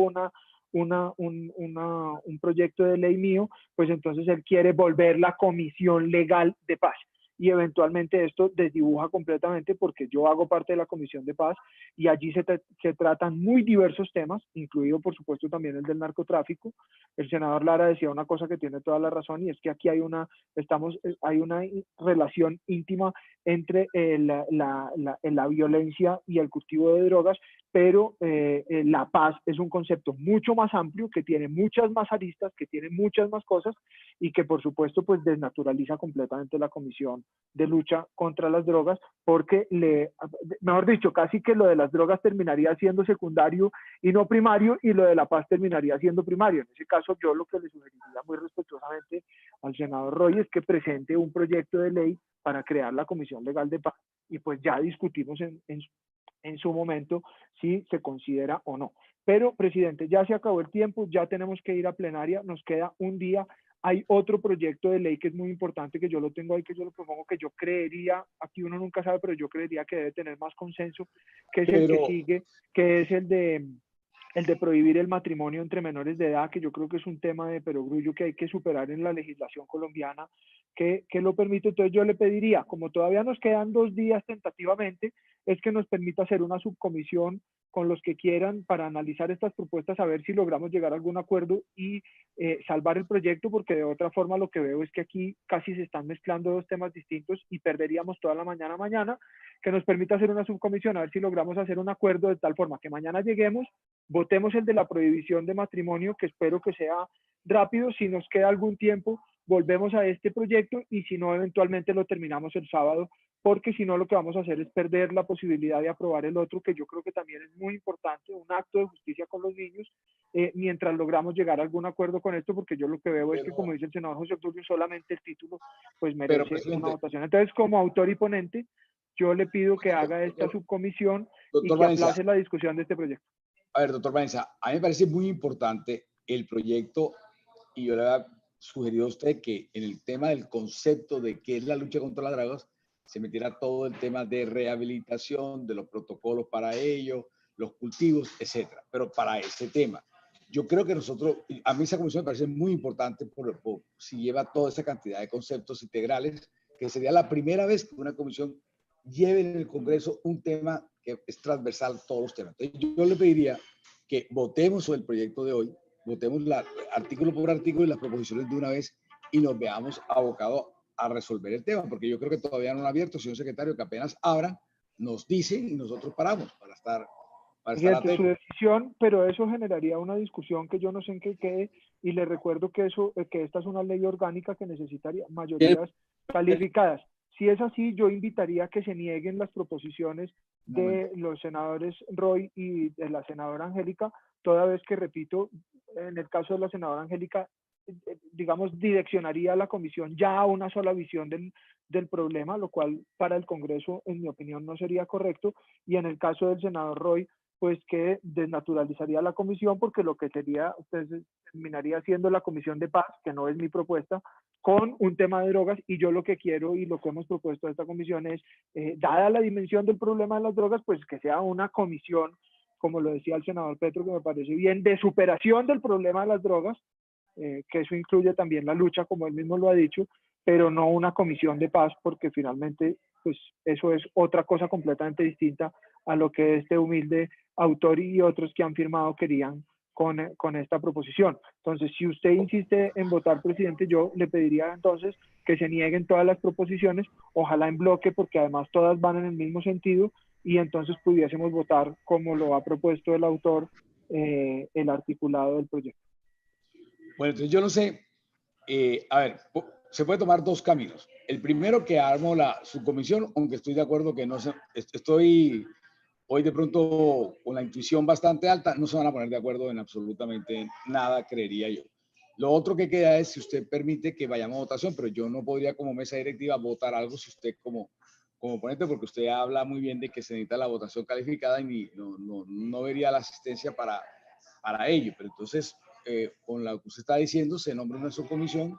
un proyecto de ley mío, pues entonces él quiere volver la comisión legal de paz. Y eventualmente esto desdibuja completamente porque yo hago parte de la Comisión de Paz y allí se tratan muy diversos temas, incluido por supuesto también el del narcotráfico. El senador Lara decía una cosa que tiene toda la razón y es que aquí hay una relación íntima entre la violencia y el cultivo de drogas, pero la paz es un concepto mucho más amplio, que tiene muchas más aristas, que tiene muchas más cosas y que por supuesto pues desnaturaliza completamente la comisión de lucha contra las drogas, porque mejor dicho, casi que lo de las drogas terminaría siendo secundario y no primario, y lo de la paz terminaría siendo primario. En ese caso yo lo que le sugeriría muy respetuosamente al senador Roy es que presente un proyecto de ley para crear la Comisión Legal de Paz y pues ya discutimos en su momento si se considera o no. Pero, presidente, ya se acabó el tiempo, ya tenemos que ir a plenaria, nos queda un día. Hay otro proyecto de ley que es muy importante, que yo lo tengo ahí, que yo lo propongo, que yo creería, aquí uno nunca sabe, pero yo creería que debe tener más consenso, que es el que sigue, que es el de prohibir el matrimonio entre menores de edad, que yo creo que es un tema de perogrullo que hay que superar en la legislación colombiana, que lo permite. Entonces yo le pediría, como todavía nos quedan 2 días tentativamente, es que nos permita hacer una subcomisión con los que quieran para analizar estas propuestas, a ver si logramos llegar a algún acuerdo y salvar el proyecto, porque de otra forma lo que veo es que aquí casi se están mezclando 2 temas distintos y perderíamos toda la mañana, que nos permita hacer una subcomisión, a ver si logramos hacer un acuerdo de tal forma que mañana lleguemos, votemos el de la prohibición de matrimonio, que espero que sea rápido. Si nos queda algún tiempo, volvemos a este proyecto, y si no, eventualmente lo terminamos el sábado, porque si no, lo que vamos a hacer es perder la posibilidad de aprobar el otro, que yo creo que también es muy importante, un acto de justicia con los niños, mientras logramos llegar a algún acuerdo con esto, porque yo lo que veo es que, como dice el senador José Obdulio, solamente el título pues merece una votación. Entonces, como autor y ponente, yo le pido que haga esta subcomisión y que aplace la discusión de este proyecto. A ver, doctor Valencia, a mí me parece muy importante el proyecto, y yo le había sugerido a usted que en el tema del concepto de qué es la lucha contra las drogas, se metiera todo el tema de rehabilitación, de los protocolos para ello, los cultivos, etcétera. Pero para ese tema, yo creo que nosotros, a mí esa comisión me parece muy importante por si lleva toda esa cantidad de conceptos integrales, que sería la primera vez que una comisión lleve en el Congreso un tema que es transversal a todos los temas. Entonces, yo le pediría que votemos sobre el proyecto de hoy, votemos artículo por artículo y las proposiciones de una vez, y nos veamos abocados a resolver el tema, porque yo creo que todavía no han abierto, señor secretario, que apenas abran, nos dicen y nosotros paramos para estar su decisión, pero eso generaría una discusión que yo no sé en qué quede, y le recuerdo que esta es una ley orgánica que necesitaría mayorías calificadas. Si es así, yo invitaría a que se nieguen las proposiciones de los senadores Roy y de la senadora Angélica, toda vez que, repito, en el caso de la senadora Angélica, digamos, direccionaría a la comisión ya a una sola visión del problema, lo cual para el Congreso, en mi opinión, no sería correcto, y en el caso del senador Roy, pues que desnaturalizaría la comisión, porque lo que sería, pues, terminaría siendo la comisión de paz, que no es mi propuesta, con un tema de drogas. Y yo lo que quiero y lo que hemos propuesto a esta comisión es, dada la dimensión del problema de las drogas, pues que sea una comisión, como lo decía el senador Petro, que me parece bien, de superación del problema de las drogas, que eso incluye también la lucha, como él mismo lo ha dicho, pero no una comisión de paz, porque finalmente pues eso es otra cosa completamente distinta a lo que este humilde autor y otros que han firmado querían con esta proposición. Entonces, si usted insiste en votar, presidente, yo le pediría entonces que se nieguen todas las proposiciones, ojalá en bloque, porque además todas van en el mismo sentido, y entonces pudiésemos votar, como lo ha propuesto el autor, el articulado del proyecto. Bueno, entonces yo no sé, a ver, se puede tomar 2 caminos. El primero, que armo la subcomisión, aunque estoy de acuerdo que no se, estoy hoy de pronto con la intuición bastante alta, no se van a poner de acuerdo en absolutamente nada, creería yo. Lo otro que queda es si usted permite que vayamos a votación, pero yo no podría como mesa directiva votar algo si usted como ponente, porque usted habla muy bien de que se necesita la votación calificada y no vería la asistencia para ello. Pero entonces, con lo que usted está diciendo, se nombra una subcomisión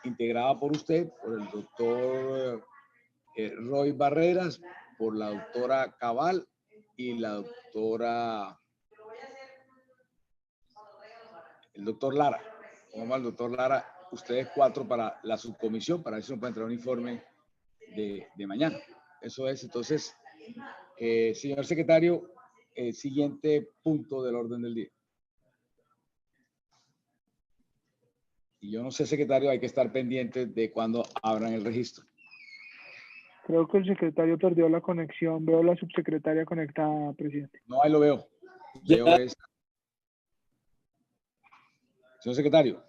integrada por usted, por el doctor Roy Barreras, por la doctora Cabal y el doctor Lara. Vamos al doctor Lara, ustedes 4 para la subcomisión, para ver si nos puede entrar un informe de mañana. Eso es. Entonces, señor secretario, siguiente punto del orden del día. Y yo no sé, secretario, hay que estar pendiente de cuando abran el registro. Creo que el secretario perdió la conexión. Veo a la subsecretaria conectada, presidente. No, ahí lo veo. Señor secretario.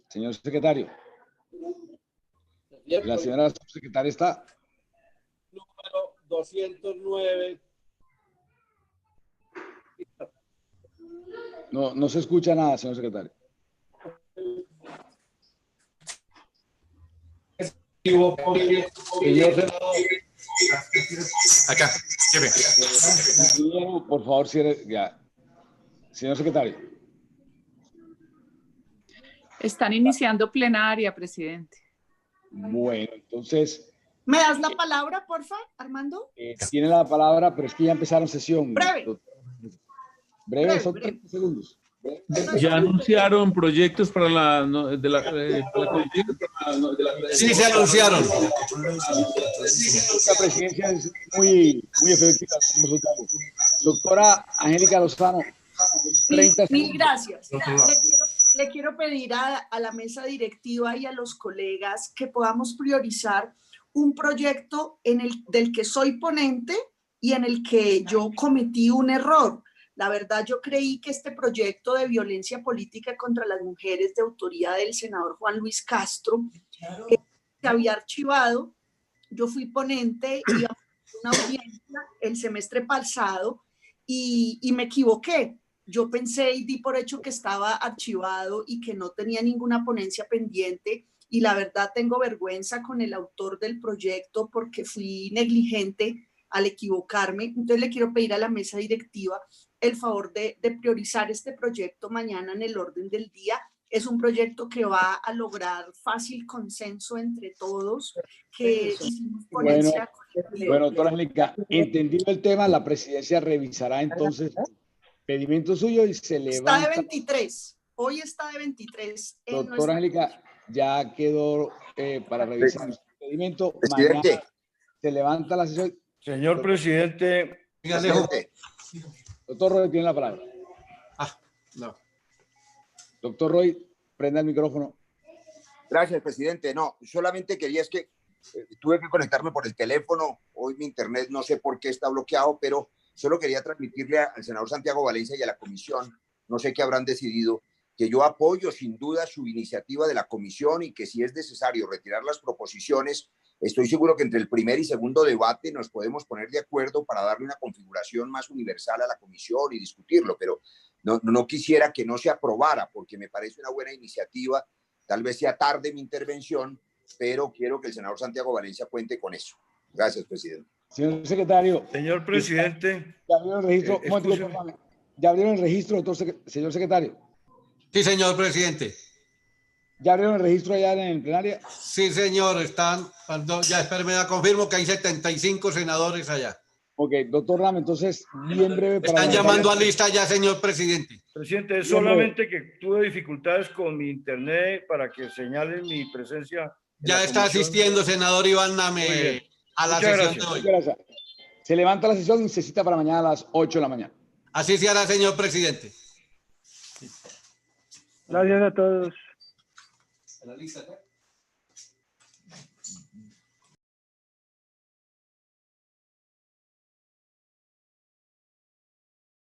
Señor secretario. La señora subsecretaria está. Número 209. No se escucha nada, señor secretario. Señor senador. Acá, jefe. Por favor, cierre ya. Señor secretario. Están iniciando plenaria, presidente. Bueno, entonces... ¿Me das la palabra, porfa, Armando? Tiene la palabra, pero es que ya empezaron sesión. Breve. Breve, son 30 segundos. ¿Ya anunciaron proyectos para la comisión? Sí, se anunciaron. La presidencia es muy efectiva. Doctora Angélica Lozano, 30 segundos. Mil gracias. Le quiero pedir a la mesa directiva y a los colegas que podamos priorizar un proyecto del que soy ponente y en el que yo cometí un error. La verdad, yo creí que este proyecto de violencia política contra las mujeres de autoría del senador Juan Luis Castro se había archivado. Yo fui ponente, iba a una audiencia el semestre pasado y me equivoqué. Yo pensé y di por hecho que estaba archivado y que no tenía ninguna ponencia pendiente y la verdad tengo vergüenza con el autor del proyecto porque fui negligente al equivocarme. Entonces le quiero pedir a la mesa directiva el favor de priorizar este proyecto mañana en el orden del día. Es un proyecto que va a lograr fácil consenso entre todos. Que bueno, doctora Angélica, entendido el tema, la presidencia revisará entonces pedimento suyo y se levanta. Está de 23. Hoy está de 23. Doctora Angélica, ya quedó para revisar el pedimento. Presidente. Mañana se levanta la sesión. Señor presidente. Doctor Roy tiene la palabra. No. Doctor Roy, prenda el micrófono. Gracias, presidente. No, solamente quería, es que tuve que conectarme por el teléfono. Hoy mi internet no sé por qué está bloqueado, pero solo quería transmitirle al senador Santiago Valencia y a la comisión, no sé qué habrán decidido, que yo apoyo sin duda su iniciativa de la comisión y que si es necesario retirar las proposiciones, estoy seguro que entre el primer y segundo debate nos podemos poner de acuerdo para darle una configuración más universal a la comisión y discutirlo, pero no quisiera que no se aprobara porque me parece una buena iniciativa. Tal vez sea tarde mi intervención, pero quiero que el senador Santiago Valencia cuente con eso. Gracias, presidente. Señor secretario. Señor presidente. ¿Ya abrieron el registro? ¿Ya abrieron el registro, señor secretario? Sí, señor presidente. ¿Ya abrieron el registro allá en plenaria? Sí, señor, están, ya espérame, ya confirmo que hay 75 senadores allá. Ok, doctor Ram, entonces, bien breve. Están llamando a lista ya, señor presidente. Presidente, solamente que tuve dificultades con mi internet para que señalen mi presencia. Ya está asistiendo, senador Iván Name, a la sesión de hoy. Gracias. Se levanta la sesión y se cita para mañana a las 8 de la mañana. Así se hará, señor presidente. Gracias a todos. La lista, ¿no?